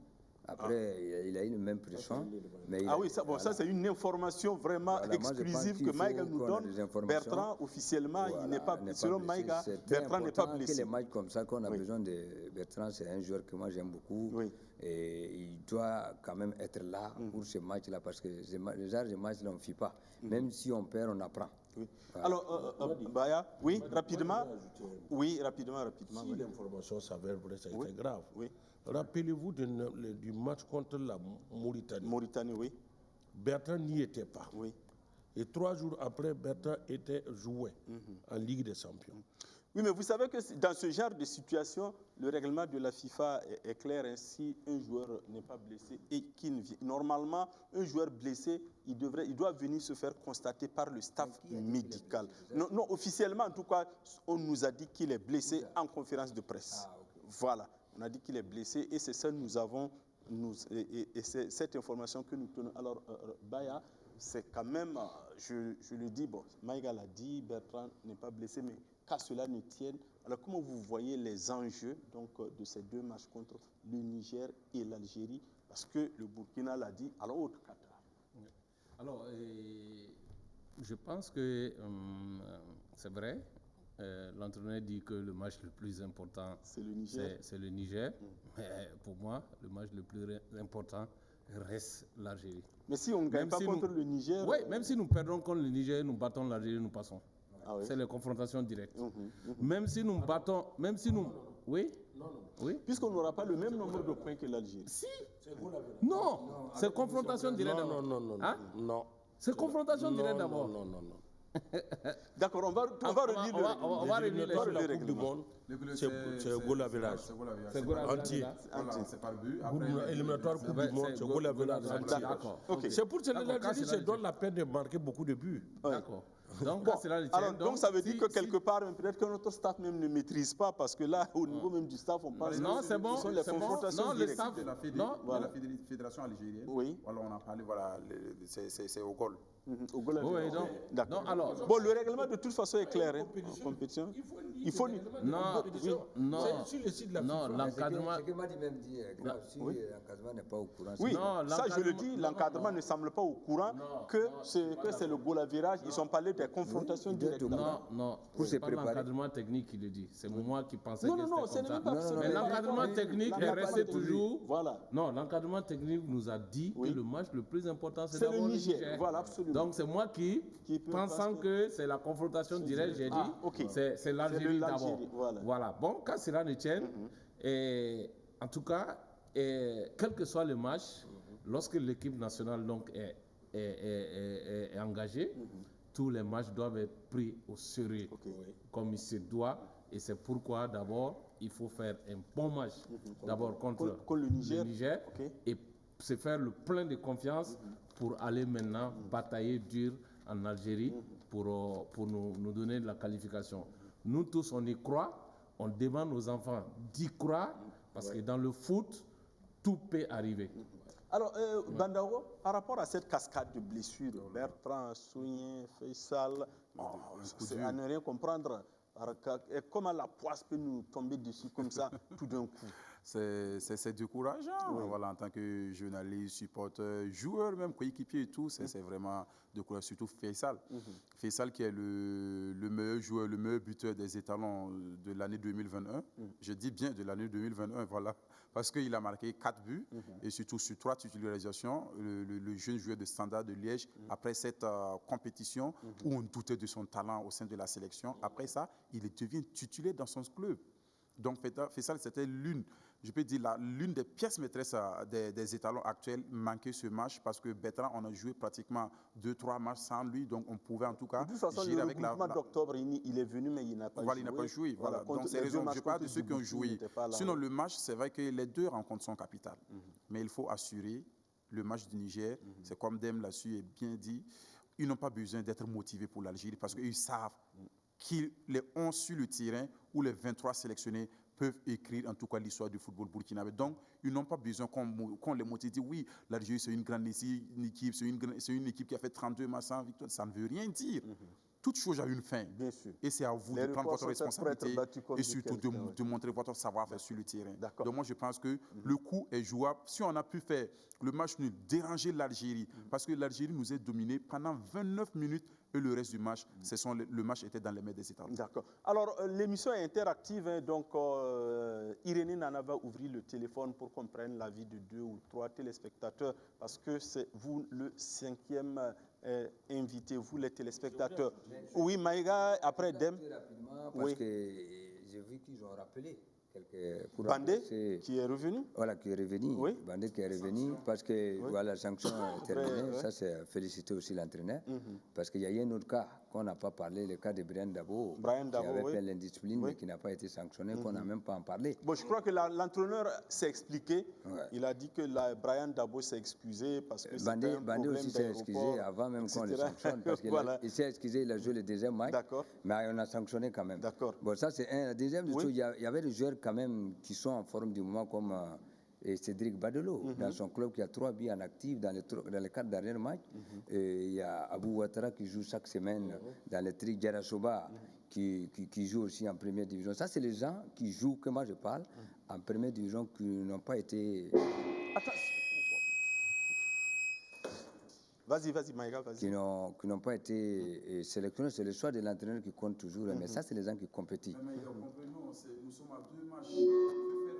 Après, il a eu une même pression. Mais oui, ça c'est une information vraiment exclusive que Maïga nous donne. Bertrand, officiellement, il n'est pas, selon Maïga, Bertrand n'est pas blessé. Les matchs comme ça qu'on a besoin de Bertrand, c'est un joueur que moi j'aime beaucoup. Oui. Et il doit quand même être là pour ce match-là, parce que le genre de match-là, on ne fait pas. Même si on perd, on apprend. Oui. Voilà. Alors, Baya, oui, rapidement. Oui, rapidement. Si l'information s'avère vraie, ça a été grave. Oui. Rappelez-vous du match contre la Mauritanie. Mauritanie, oui. Bertrand n'y était pas. Oui. Et 3 jours après, Bertrand était joué en Ligue des Champions. Oui, mais vous savez que dans ce genre de situation, le règlement de la FIFA est clair. Si un joueur n'est pas blessé et qu'il ne vient, normalement, un joueur blessé, il doit venir se faire constater par le staff médical. Non, officiellement, en tout cas, on nous a dit qu'il est blessé en conférence de presse. Voilà, on a dit qu'il est blessé et c'est ça que nous avons, et c'est cette information que nous tenons. Alors, Baya, c'est quand même, je le dis, bon, Maïga l'a dit, Bertrand n'est pas blessé, mais qu'à cela ne tienne. Alors, comment vous voyez les enjeux donc, de ces 2 matchs contre le Niger et l'Algérie? Parce que le Burkina l'a dit à la haute Qatar. Alors, je pense que c'est vrai. L'entraîneur dit que le match le plus important, c'est le Niger. Mais pour moi, le match le plus important reste l'Algérie. Mais si on ne gagne pas contre le Niger... Oui, même si nous perdons contre le Niger, nous battons l'Algérie, nous passons. Oui. C'est les confrontations directes. Même si nous battons... Même si nous... Oui. Oui. Puisqu'on n'aura pas le même nombre de points que l'Algérie. Si. Non. C'est confrontation directe d'abord. Non. C'est confrontation directe d'abord. Non. D'accord, on va revenir le règlement. C'est le goal average. C'est goal entier. C'est par but. Éliminatoire Coupe du Monde, c'est goal average entier. C'est pour cela que l'Algérie se donne la peine de marquer beaucoup de buts. D'accord. Donc, donc ça veut dire que quelque part, peut-être que notre staff même ne maîtrise pas, parce que là, au niveau même du staff, on pense que ce sont les confrontations directes. De la fédération algérienne. Oui. Voilà, on a parlé, voilà, c'est au goal. Au goal. Oui, donc, alors. Bon, le règlement de toute façon est clair, en compétition. Il faut. Non, l'encadrement. Ce que Madi même dit, si l'encadrement n'est pas au courant. Oui, ça je le dis, l'encadrement ne semble pas au courant que c'est le goal average. Ils ont parlé des confrontations directes. Non, c'est pas l'encadrement technique qui le dit. C'est moi qui pensais que c'était comme ça. Mais l'encadrement technique est resté toujours. Voilà. Non, l'encadrement technique nous a dit que le match le plus important, c'est le Niger. Voilà, absolument. Donc c'est moi qui pensant que c'est la confrontation directe, j'ai dit, c'est l'Algérie d'abord. Voilà. Bon, quand cela ne tienne, et en tout cas, quel que soit le match, lorsque l'équipe nationale donc, est engagée, tous les matchs doivent être pris au sérieux, comme il se doit. Et c'est pourquoi, d'abord, il faut faire un bon match, d'abord contre le Niger et se faire le plein de confiance pour aller maintenant batailler dur en Algérie pour nous donner de la qualification. Nous tous, on y croit. On demande aux enfants d'y croire parce que dans le foot, tout peut arriver. Alors, Bandaogo, par rapport à cette cascade de blessures, Bertrand, Sougné, Faisal, à ne rien comprendre, comment la poisse peut nous tomber dessus comme ça tout d'un coup? C'est décourageant, voilà, en tant que journaliste, supporter, joueur, même coéquipier et tout, c'est vraiment décourageant, surtout Faisal. Faisal qui est le meilleur joueur, le meilleur buteur des étalons de l'année 2021. Je dis bien de l'année 2021, voilà, parce qu'il a marqué 4 buts et surtout sur 3 titularisations, le jeune joueur de Standard de Liège, après cette compétition où on doutait de son talent au sein de la sélection, après ça, il devient titulaire dans son club. Donc Faisal, c'était l'une des pièces maîtresses des étalons actuels. Manquait ce match parce que Bertrand, on a joué pratiquement 2-3 matchs sans lui, donc on pouvait en tout cas gérer avec la... d'octobre, il est venu, mais il n'a pas joué. Il n'a pas joué. Voilà. Donc c'est raison. Je parle de ceux qui ont joué. Sinon, le match, c'est vrai que les 2 rencontres sont capitales. Mais il faut assurer le match du Niger. C'est comme Dem l'a su et bien dit. Ils n'ont pas besoin d'être motivés pour l'Algérie parce qu'ils savent qu'ils les 11 sur le terrain ou les 23 sélectionnés peuvent écrire en tout cas l'histoire du football burkinabé. Donc, ils n'ont pas besoin qu'on les motive. Dit oui, l'Algérie c'est une grande équipe, c'est une équipe qui a fait 32 matchs sans victoire. Ça ne veut rien dire. toute chose a une fin. Bien sûr. Et c'est à vous Les de prendre records votre sont faits pour être responsabilité battus comme et de surtout quelqu'un, ouais. de montrer votre savoir-faire sur le terrain. D'accord. Donc moi, je pense que le coup est jouable. Si on a pu faire le match nul, déranger l'Algérie, parce que l'Algérie nous a dominé pendant 29 minutes et le reste du match, le match était dans les mains des États-Unis. D'accord. Alors, l'émission est interactive, hein, donc Irénée Nana va ouvrir le téléphone pour qu'on prenne l'avis de 2 ou 3 téléspectateurs, parce que c'est vous le 5e invité, vous les téléspectateurs. Oui, Maïga, après Dem. Rapidement, parce Oui. que j'ai vu qu'ils ont rappelé pour Bandé, remplacer- qui est revenu. Voilà, qui est revenu. Oui. Bandé qui est revenu parce que voilà, la sanction est terminée. ouais. Ça, c'est féliciter aussi l'entraîneur. Mhm. Parce qu'il y a eu un autre cas qu'on n'a pas parlé, le cas de Brian Dabo, Brian qui Dabo, avait oui. fait l'indiscipline, Oui. mais qui n'a pas été sanctionné, qu'on n'a même pas en parlé. Bon, je crois que l'entraîneur s'est expliqué. Ouais. Il a dit que Brian Dabo s'est excusé parce que c'était Bandé, un Bandé problème aussi s'est excusé d'aéroport, avant même qu'on le etc. sanctionne. Parce qu'il Voilà. il s'est excusé, il a joué le deuxième match. D'accord. Mais on a sanctionné quand même. D'accord. Bon, ça c'est un. La deuxième Oui. chose, il y avait des joueurs quand même qui sont en forme du moment comme Cédric Badelo, dans son club qui a 3 buts en actif dans les 4 derniers matchs. Et il y a Abou Ouattara qui joue chaque semaine dans les Trics, Djarasoba qui joue aussi en première division. Ça, c'est les gens qui jouent, que moi je parle, en première division qui n'ont pas été. Attends. Vas-y, Maïga, vas-y. Qui n'ont pas été sélectionnés. C'est le choix de l'entraîneur qui compte toujours. Mais ça, c'est les gens qui compétissent. Mais comprenons, nous sommes à 2 matchs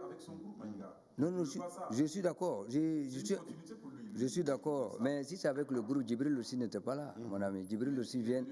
avec son groupe, Maïga. Non, je suis d'accord. Je suis d'accord. Mais si c'est avec le groupe, Djibril aussi n'était pas là, mon ami. Djibril aussi vient.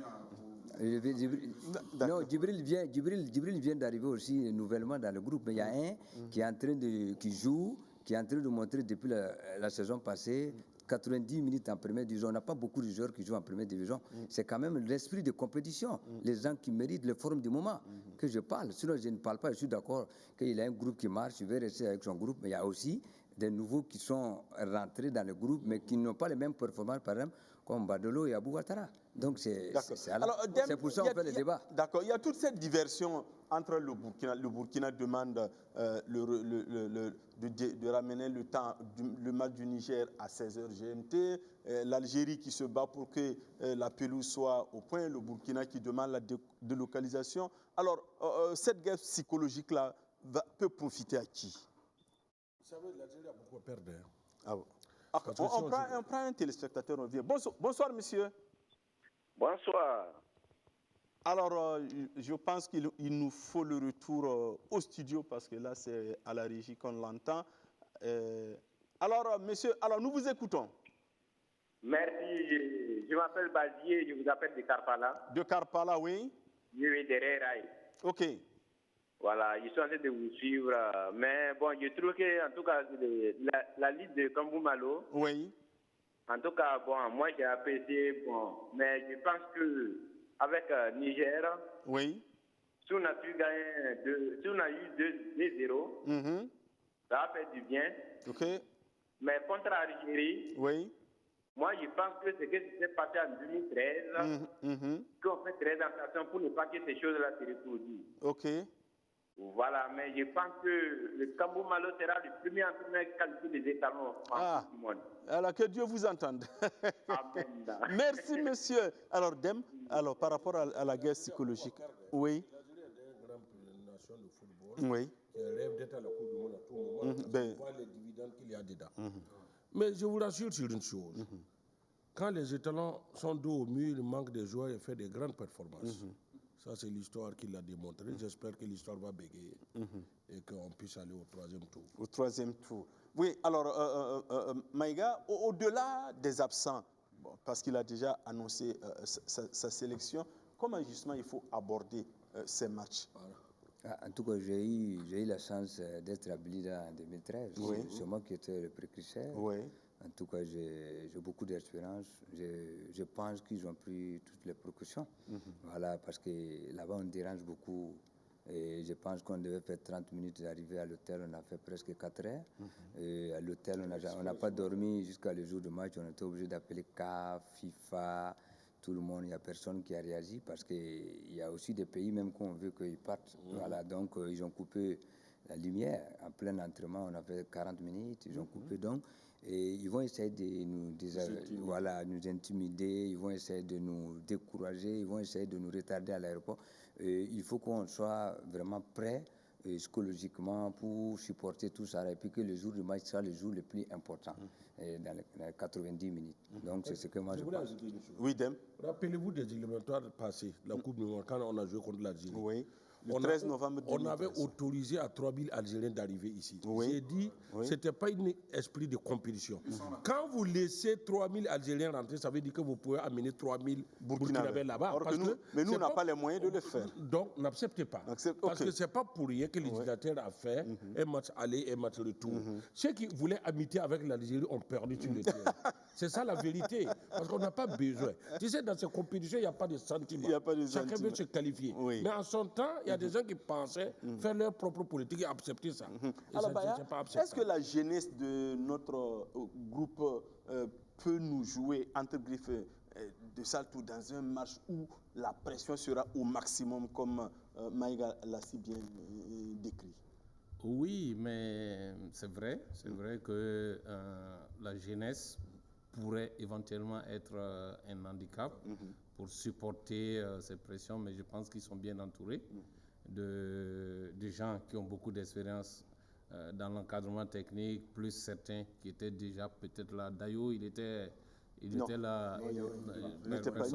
Non, Djibril vient d'arriver aussi nouvellement dans le groupe. Mais il y a un qui est en train qui joue, qui est en train de montrer depuis la saison passée 90 minutes en première division. On n'a pas beaucoup de joueurs qui jouent en première division. C'est quand même l'esprit de compétition. Les gens qui méritent les formes du moment que je parle. Sinon, je ne parle pas. Je suis d'accord qu'il a un groupe qui marche. Je vais rester avec son groupe. Mais il y a aussi des nouveaux qui sont rentrés dans le groupe, mais qui n'ont pas les mêmes performances, par exemple, comme Badolo et Abou Ouattara. Donc, c'est pour ça qu'on fait le débat. D'accord. Il y a toute cette diversion entre le Burkina. Le Burkina demande de ramener le match du Niger à 16h GMT. L'Algérie qui se bat pour que la pelouse soit au point. Le Burkina qui demande la délocalisation. Alors, cette guerre psychologique-là peut profiter à qui? Vous savez, l'Algérie a beaucoup perdu. Ah bon. On prend un téléspectateur, on vient. Bonsoir, monsieur. Bonsoir. Alors, je pense qu'il nous faut le retour au studio parce que là, c'est à la régie qu'on l'entend. Alors, monsieur, nous vous écoutons. Merci. Je m'appelle Bazier, je vous appelle de Karpala. De Karpala, oui. Oui, derrière Raï. OK. Voilà, je suis en train de vous suivre. Mais bon, je trouve que, en tout cas, la liste de Kambou Malo. Oui. En tout cas, bon, moi j'ai apprécié, mais je pense que avec Niger, oui. Si on a pu gagner si on a eu 2-0, ça a fait du bien. OK. Mais contre l'Algérie, oui. Moi, je pense que ce qui s'est passé en 2013, qu'on fait très attention pour ne pas que ces choses-là se reproduisent. OK. Voilà, mais je pense que le Kambou Malo sera le premier entraîneur qualifié des étalons du monde. Alors, que Dieu vous entende. Amen. Merci, monsieur. Alors, Dem, par rapport à la guerre psychologique, oui. L'Algérie est une grande nation de football oui. qui rêve d'être à la Coupe du Monde à tout moment. On voit les dividendes qu'il y a dedans. Mais je vous rassure sur une chose. Quand les étalons sont dos au mur, il manque des joueurs et fait des grandes performances. Ça, c'est l'histoire qui l'a démontré. J'espère que l'histoire va bégayer et qu'on puisse aller au 3e tour. Au 3e tour. Oui, alors, Maïga, au-delà des absents, parce qu'il a déjà annoncé sa sélection, comment justement il faut aborder ces matchs? En tout cas, j'ai eu la chance d'être à Blida en 2013. Oui. C'est moi qui étais le précurseur. Oui. En tout cas, j'ai beaucoup d'espérance. Je pense qu'ils ont pris toutes les précautions. Voilà, parce que là-bas, on dérange beaucoup. Et je pense qu'on devait faire 30 minutes d'arriver à l'hôtel. On a fait presque 4 heures. Et à l'hôtel, on n'a pas dormi jusqu'à le jour du match. On était obligé d'appeler CAF, FIFA, tout le monde. Il n'y a personne qui a réagi parce qu'il y a aussi des pays même qu'on veut qu'ils partent. Voilà, donc ils ont coupé la lumière. En plein entraînement, on avait 40 minutes, ils ont coupé donc. Et ils vont essayer de nous intimider, ils vont essayer de nous décourager, ils vont essayer de nous retarder à l'aéroport. Il faut qu'on soit vraiment prêt psychologiquement pour supporter tout ça et puis que le jour du match sera le jour le plus important dans les 90 minutes. Donc c'est ce que moi je pense. Oui, Dem. Rappelez-vous des éliminatoires passés, la Coupe du Monde, quand on a joué contre l'Algérie. Oui. Le 13 novembre 2013. On avait autorisé à 3000 Algériens d'arriver ici. Oui. J'ai dit, ce n'était pas un esprit de compétition. Quand vous laissez 3000 Algériens rentrer, ça veut dire que vous pouvez amener 3000 Burkinabés là-bas. Mais nous, on n'a pas les moyens de le faire. Donc, n'acceptez pas. Parce que ce n'est pas pour rien que les législateurs ont fait un match aller et un match retour. Ceux qui voulaient amitié avec l'Algérie ont perdu sur le terrain. C'est ça la vérité. Parce qu'on n'a pas besoin. Tu sais, dans ces compétitions, il n'y a pas de sentiment. Chacun veut se qualifier. Mais en son temps, il y a des gens qui pensaient faire leur propre politique et accepter ça. Alors, est-ce que la jeunesse de notre groupe peut nous jouer entre griffes de salto dans un match où la pression sera au maximum, comme Maïga l'a si bien décrit? Oui, mais c'est vrai que la jeunesse pourrait éventuellement être un handicap pour supporter ces pressions, mais je pense qu'ils sont bien entourés de gens qui ont beaucoup d'expérience dans l'encadrement technique, plus certains qui étaient déjà peut-être là. Dayo, il était là. Il n'était pas.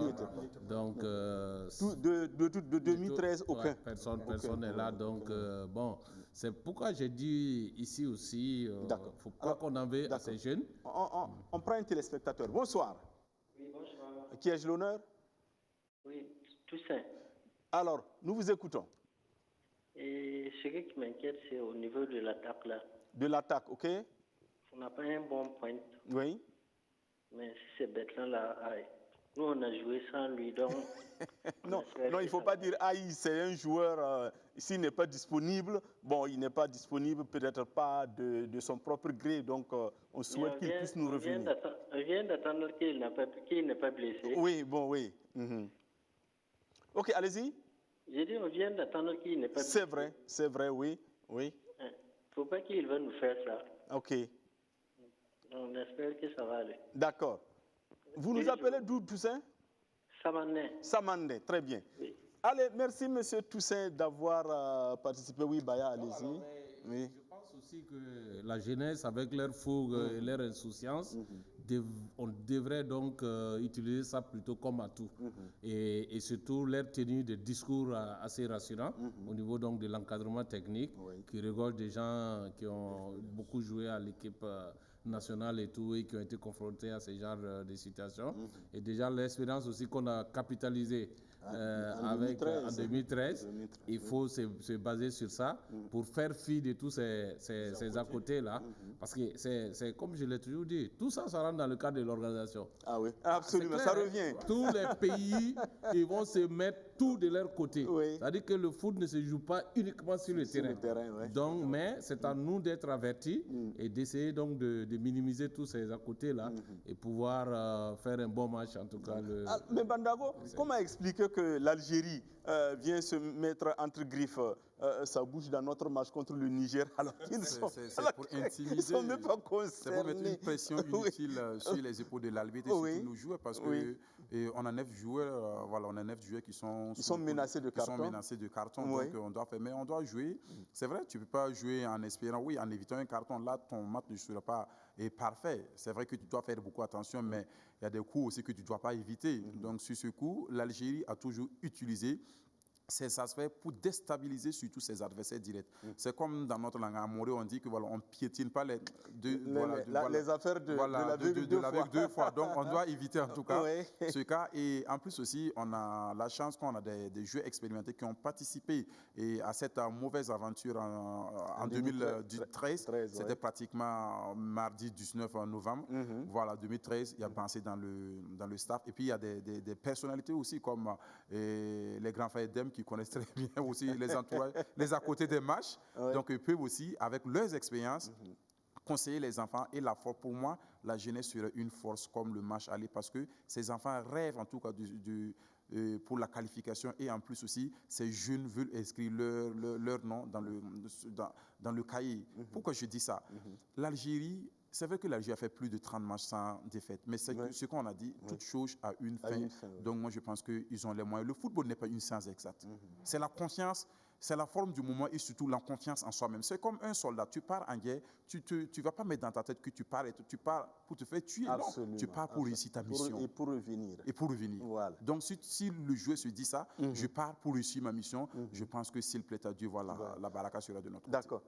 Donc, de 2013, aucun. Personne n'est là. Donc, bon, c'est pourquoi j'ai dit ici aussi, il ne faut pas qu'on en veuille à ces jeunes. On prend un téléspectateur. Bonsoir. Oui, bonsoir. Qui ai-je l'honneur? Oui, Toussaint. Alors, nous vous écoutons. Et ce qui m'inquiète, c'est au niveau de l'attaque là. De l'attaque, ok. On n'a pas un bon point. Oui. Mais si c'est Bertrand là, nous on a joué sans lui, donc... non, il ne faut pas dire c'est un joueur, s'il n'est pas disponible, bon, il n'est pas disponible, peut-être pas de son propre gré, donc on souhaite qu'il puisse nous revenir. On vient d'attendre qu'il n'est pas blessé. Oui, bon, oui. Ok, allez-y. J'ai dit, on vient d'attendre qu'il n'est pas blessé. C'est vrai, oui. Il ne faut pas qu'il va nous faire ça. Ok. On espère que ça va aller. D'accord. Vous nous appelez d'où, Toussaint? Samandé. Samandé, très bien. Oui. Allez, merci, monsieur Toussaint, d'avoir participé. Oui, Baya, allez-y. Oui. Je pense aussi que la jeunesse, avec leur fougue et leur insouciance, on devrait donc utiliser ça plutôt comme atout. Et surtout leur tenue de discours assez rassurant au niveau donc de l'encadrement technique, qui rigole des gens qui ont beaucoup joué à l'équipe nationale et tout, et qui ont été confrontés à ce genre de situations. Et déjà l'expérience aussi qu'on a capitalisée en 2013, il faut se baser sur ça pour faire fi de tous ces à côté-là. Parce que c'est comme je l'ai toujours dit, tout ça, ça rentre dans le cadre de l'organisation. Ah oui, absolument, ça revient. Tous les pays, ils vont se mettre tout de leur côté. C'est-à-dire que le foot ne se joue pas uniquement sur le terrain. Donc, mais c'est à nous d'être avertis et d'essayer donc de minimiser tous ces à côté-là et pouvoir faire un bon match, en tout cas. Mais Bandago, comment expliquer que l'Algérie vient se mettre entre griffes sa bouche dans notre match contre le Niger alors qu'ils sont, pour intimider, ils sont même pas concernés. C'est pour mettre une pression inutile sur les épaules de l'arbitre et sur tous nos joueurs parce que on a 9 joueurs, on a 9 joueurs qui sont menacés de carton. Donc on doit faire, mais on doit jouer. C'est vrai, tu peux pas jouer en espérant, en évitant un carton. Là, ton match ne sera pas parfait. C'est vrai que tu dois faire beaucoup attention, mais il y a des coups aussi que tu ne dois pas éviter. Donc sur ce coup, l'Algérie a toujours utilisé ces aspects pour déstabiliser surtout ses adversaires directs. C'est comme dans notre langue amorée, on dit que on ne piétine pas les affaires de la deux fois. Donc on doit éviter en tout cas ce cas. Et en plus aussi, on a la chance qu'on a des joueurs expérimentés qui ont participé à cette mauvaise aventure en 2013. C'était pratiquement mardi 19 novembre. 2013, il y a pensé dans le staff. Et puis il y a des personnalités aussi comme les grands frères Dem qui connaissent très bien aussi les entourages, les à côté des matchs. Donc, ils peuvent aussi, avec leurs expériences, conseiller les enfants. Et pour moi, la jeunesse serait une force comme le match aller parce que ces enfants rêvent en tout cas pour la qualification. Et en plus aussi, ces jeunes veulent inscrire leur nom dans le cahier. Pourquoi je dis ça? L'Algérie, c'est vrai que l'Algérie a fait plus de 30 matchs sans défaite, mais c'est ce qu'on a dit, toute chose a une fin. Donc moi, je pense qu'ils ont les moyens. Le football n'est pas une science exacte. C'est la confiance, c'est la forme du moment et surtout la confiance en soi-même. C'est comme un soldat, tu pars en guerre, tu ne vas pas mettre dans ta tête que tu pars pour te faire tuer. Non, tu pars pour réussir ta mission. Et pour revenir. Et pour revenir. Voilà. Donc si le joueur se dit ça, je pars pour réussir ma mission, je pense que s'il plaît à Dieu, voilà, la baraka sera de notre côté. D'accord.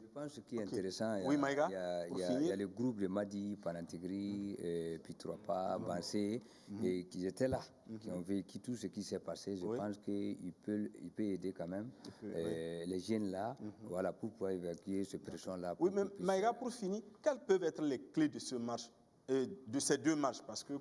Je pense que ce qui est intéressant, oui, il y a le groupe de Madi, Panantigri, Pitroapa, Bansé, et qui étaient là, qui ont vécu tout ce qui s'est passé. Je pense qu'il peut aider quand même les jeunes là, voilà, pour pouvoir évacuer cette pression-là. Oui, mais Maïga, pour finir, quelles peuvent être les clés de ce match, de ces deux matchs? Parce qu'il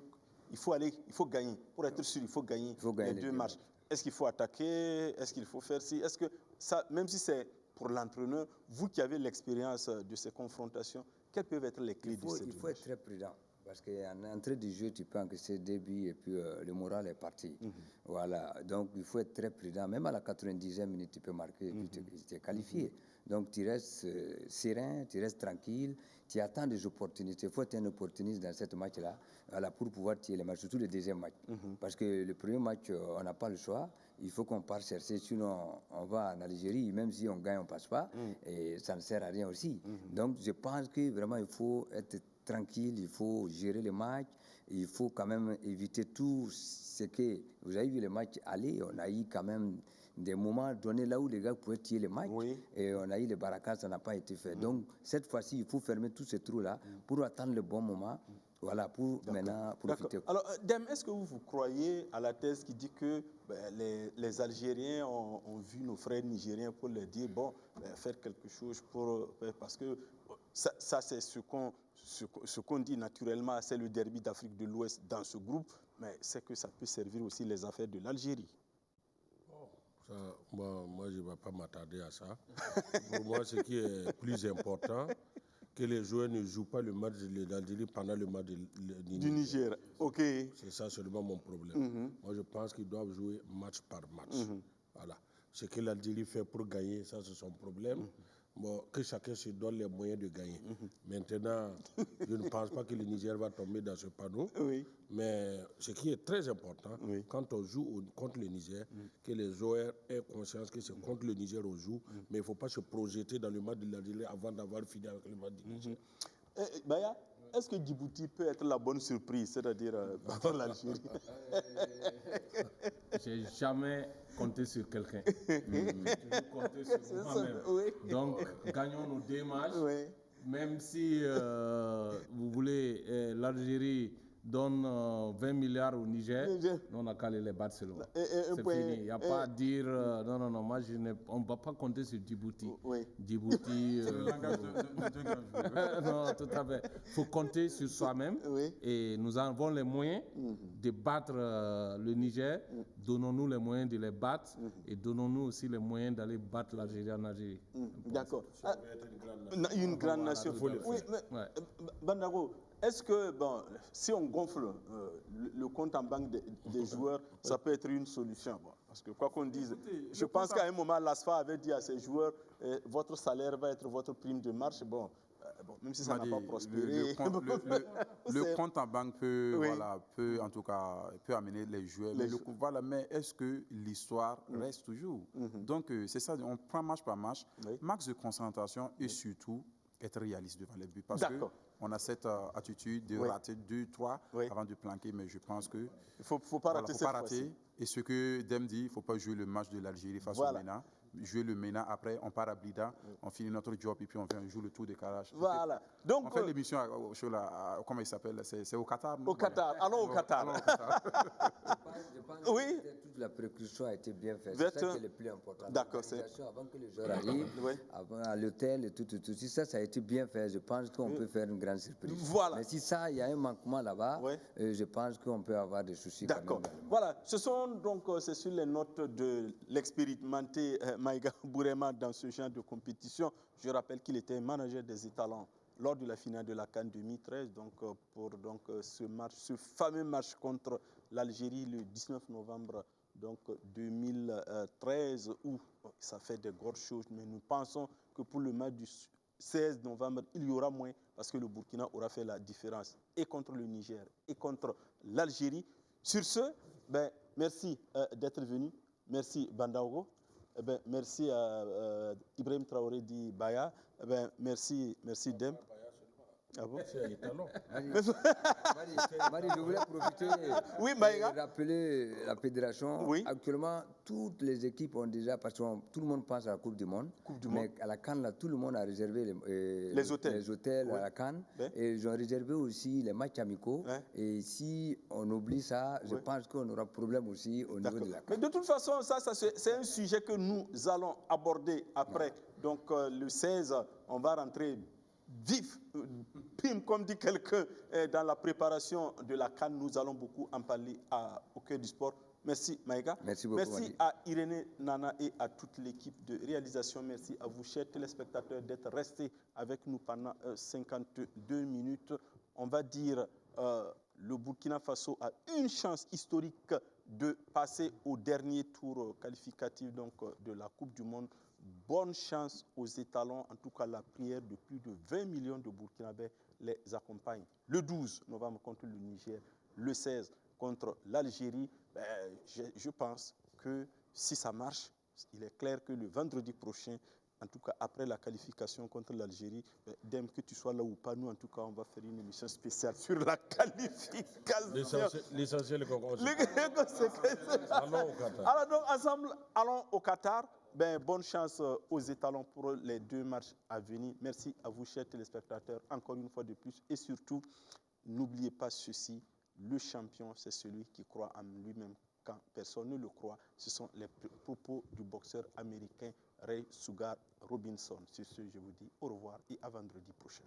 faut gagner. Pour être sûr, il faut gagner les deux matchs. Est-ce qu'il faut attaquer? Est-ce qu'il faut faire ci? Est-ce que ça, même si c'est pour l'entraîneur, vous qui avez l'expérience de ces confrontations, quelles peuvent être les clés de ces deux matchs? Il faut être très prudent. Parce qu'en entrée du jeu, tu peux encaisser des buts et puis le moral est parti. Voilà. Donc, il faut être très prudent. Même à la 90e minute, tu peux marquer et puis tu es qualifié. Donc, tu restes serein, tu restes tranquille, tu attends des opportunités. Il faut être un opportuniste dans ce match-là, voilà, pour pouvoir tirer les matchs, surtout le deuxième match. Parce que le premier match, on n'a pas le choix. Il faut qu'on parte chercher, sinon on va en Algérie, même si on gagne, on ne passe pas. Et ça ne sert à rien aussi. Donc, je pense que vraiment, il faut être tranquille, il faut gérer les matchs, il faut quand même éviter tout ce que... Vous avez vu les matchs aller, on a eu quand même des moments donnés là où les gars pouvaient tirer les matchs, et on a eu les barakas, ça n'a pas été fait. Donc, cette fois-ci, il faut fermer tous ces trous-là pour attendre le bon moment. Voilà, pour maintenant profiter. Alors, Dem, est-ce que vous croyez à la thèse qui dit que les Algériens ont vu nos frères nigériens pour leur dire, faire quelque chose parce que ça c'est ce qu'on dit naturellement, c'est le derby d'Afrique de l'Ouest dans ce groupe, mais c'est que ça peut servir aussi les affaires de l'Algérie. Moi, je ne vais pas m'attarder à ça. Pour moi, ce qui est plus important, que les joueurs ne jouent pas le match de l'Algérie pendant le match du Niger. Ok. C'est ça seulement mon problème. Moi, je pense qu'ils doivent jouer match par match. Voilà. Ce que l'Algérie fait pour gagner, ça, c'est son problème. Bon, que chacun se donne les moyens de gagner. Maintenant, je ne pense pas que le Niger va tomber dans ce panneau. Mais ce qui est très important, quand on joue contre le Niger, que les joueurs aient conscience que c'est contre le Niger qu'on joue, mais il ne faut pas se projeter dans le match de l'Algérie avant d'avoir fini avec le match du Niger. Baya, est-ce que Djibouti peut être la bonne surprise, c'est-à-dire battre l'Algérie? J'ai jamais compté sur quelqu'un. J'ai toujours compté sur moi-même. Donc, gagnons nos deux matchs. Même si, vous voulez, l'Algérie donne 20 milliards au Niger, on n'a qu'à aller les battre seulement. C'est fini. Il n'y a pas à dire, non, moi, on ne va pas compter sur Djibouti. Djibouti... C'est le langage de deux grands joueurs. Non, tout à fait. Il faut compter sur soi-même. Et nous avons les moyens de battre le Niger. Donnons-nous les moyens de les battre et donnons-nous aussi les moyens d'aller battre l'Algérie en Algérie. D'accord. Une grande nation. Oui, mais Bandago, est-ce que, si on gonfle le compte en banque des joueurs, ça peut être une solution? Parce que quoi qu'on dise, je pense qu'à un moment, l'ASFA avait dit à ses joueurs, votre salaire va être votre prime de marche. Même si ça n'a pas prospéré. Le compte en banque peut en tout cas, peut amener les joueurs. Mais est-ce que l'histoire reste toujours? Donc, c'est ça, on prend match par match, max de concentration et surtout être réaliste devant les buts. Parce qu'on a cette attitude de rater 2, 3 avant de planquer, mais je pense que... Il ne faut pas rater cette fois-ci. Et ce que Dem dit, il ne faut pas jouer le match de l'Algérie face au MENA. Jouer le MENA, après on part à Blida, on finit notre job et puis on vient jouer le tour de Karachi. Voilà. Donc, on fait l'émission, comment il s'appelle? C'est au Qatar? Au Qatar. Allons au Qatar. Je pense que toute la précaution a été bien faite. C'est ça qui est le plus important. D'accord. Avant que les joueurs arrivent, avant à l'hôtel et tout. Si ça a été bien fait, je pense qu'on peut faire une grande surprise. Voilà. Mais si il y a un manquement là-bas, je pense qu'on peut avoir des soucis. D'accord. Voilà. C'est sur les notes de l'expérimenté Maïga Bourema dans ce genre de compétition. Je rappelle qu'il était manager des étalons lors de la finale de la CAN 2013, donc, pour ce match, ce fameux match contre l'Algérie le 19 novembre donc, 2013, où ça fait de grosses choses, mais nous pensons que pour le match du 16 novembre, il y aura moins, parce que le Burkina aura fait la différence, et contre le Niger, et contre l'Algérie. Sur ce, ben, merci d'être venu. Merci Bandaogo. Merci à Ibrahim Traoré dit Baya. Merci Dem. Ah bon? Mari, je voulais profiter et rappeler la fédération. Oui. Actuellement, toutes les équipes ont déjà, parce que tout le monde pense à la Coupe du Monde, mais à la CAN, là, tout le monde a réservé les hôtels à la CAN, et ils ont réservé aussi les matchs amicaux. Et si on oublie ça, je pense qu'on aura problème aussi au niveau de la CAN. Mais de toute façon, ça c'est un sujet que nous allons aborder après. Donc le 16, on va rentrer vif, pim, comme dit quelqu'un, dans la préparation de la CAN. Nous allons beaucoup en parler au cœur du sport. Merci Maïga. Merci beaucoup. Merci à Irénée, Nana et à toute l'équipe de réalisation. Merci à vous, chers téléspectateurs, d'être restés avec nous pendant 52 minutes. On va dire le Burkina Faso a une chance historique de passer au dernier tour qualificatif donc, de la Coupe du Monde. Bonne chance aux étalons, en tout cas la prière de plus de 20 millions de Burkinabés les accompagne. Le 12 novembre contre le Niger, le 16 contre l'Algérie. Je pense que si ça marche, il est clair que le vendredi prochain, en tout cas après la qualification contre l'Algérie, dès que tu sois là ou pas, nous en tout cas on va faire une émission spéciale sur la qualification. L'essentiel est qu'on allons au Qatar. Alors donc ensemble, allons au Qatar. Bonne chance aux étalons pour les 2 matchs à venir. Merci à vous, chers téléspectateurs, encore une fois de plus. Et surtout, n'oubliez pas ceci, le champion, c'est celui qui croit en lui-même quand personne ne le croit. Ce sont les propos du boxeur américain Ray Sugar Robinson. Sur ce, je vous dis au revoir et à vendredi prochain.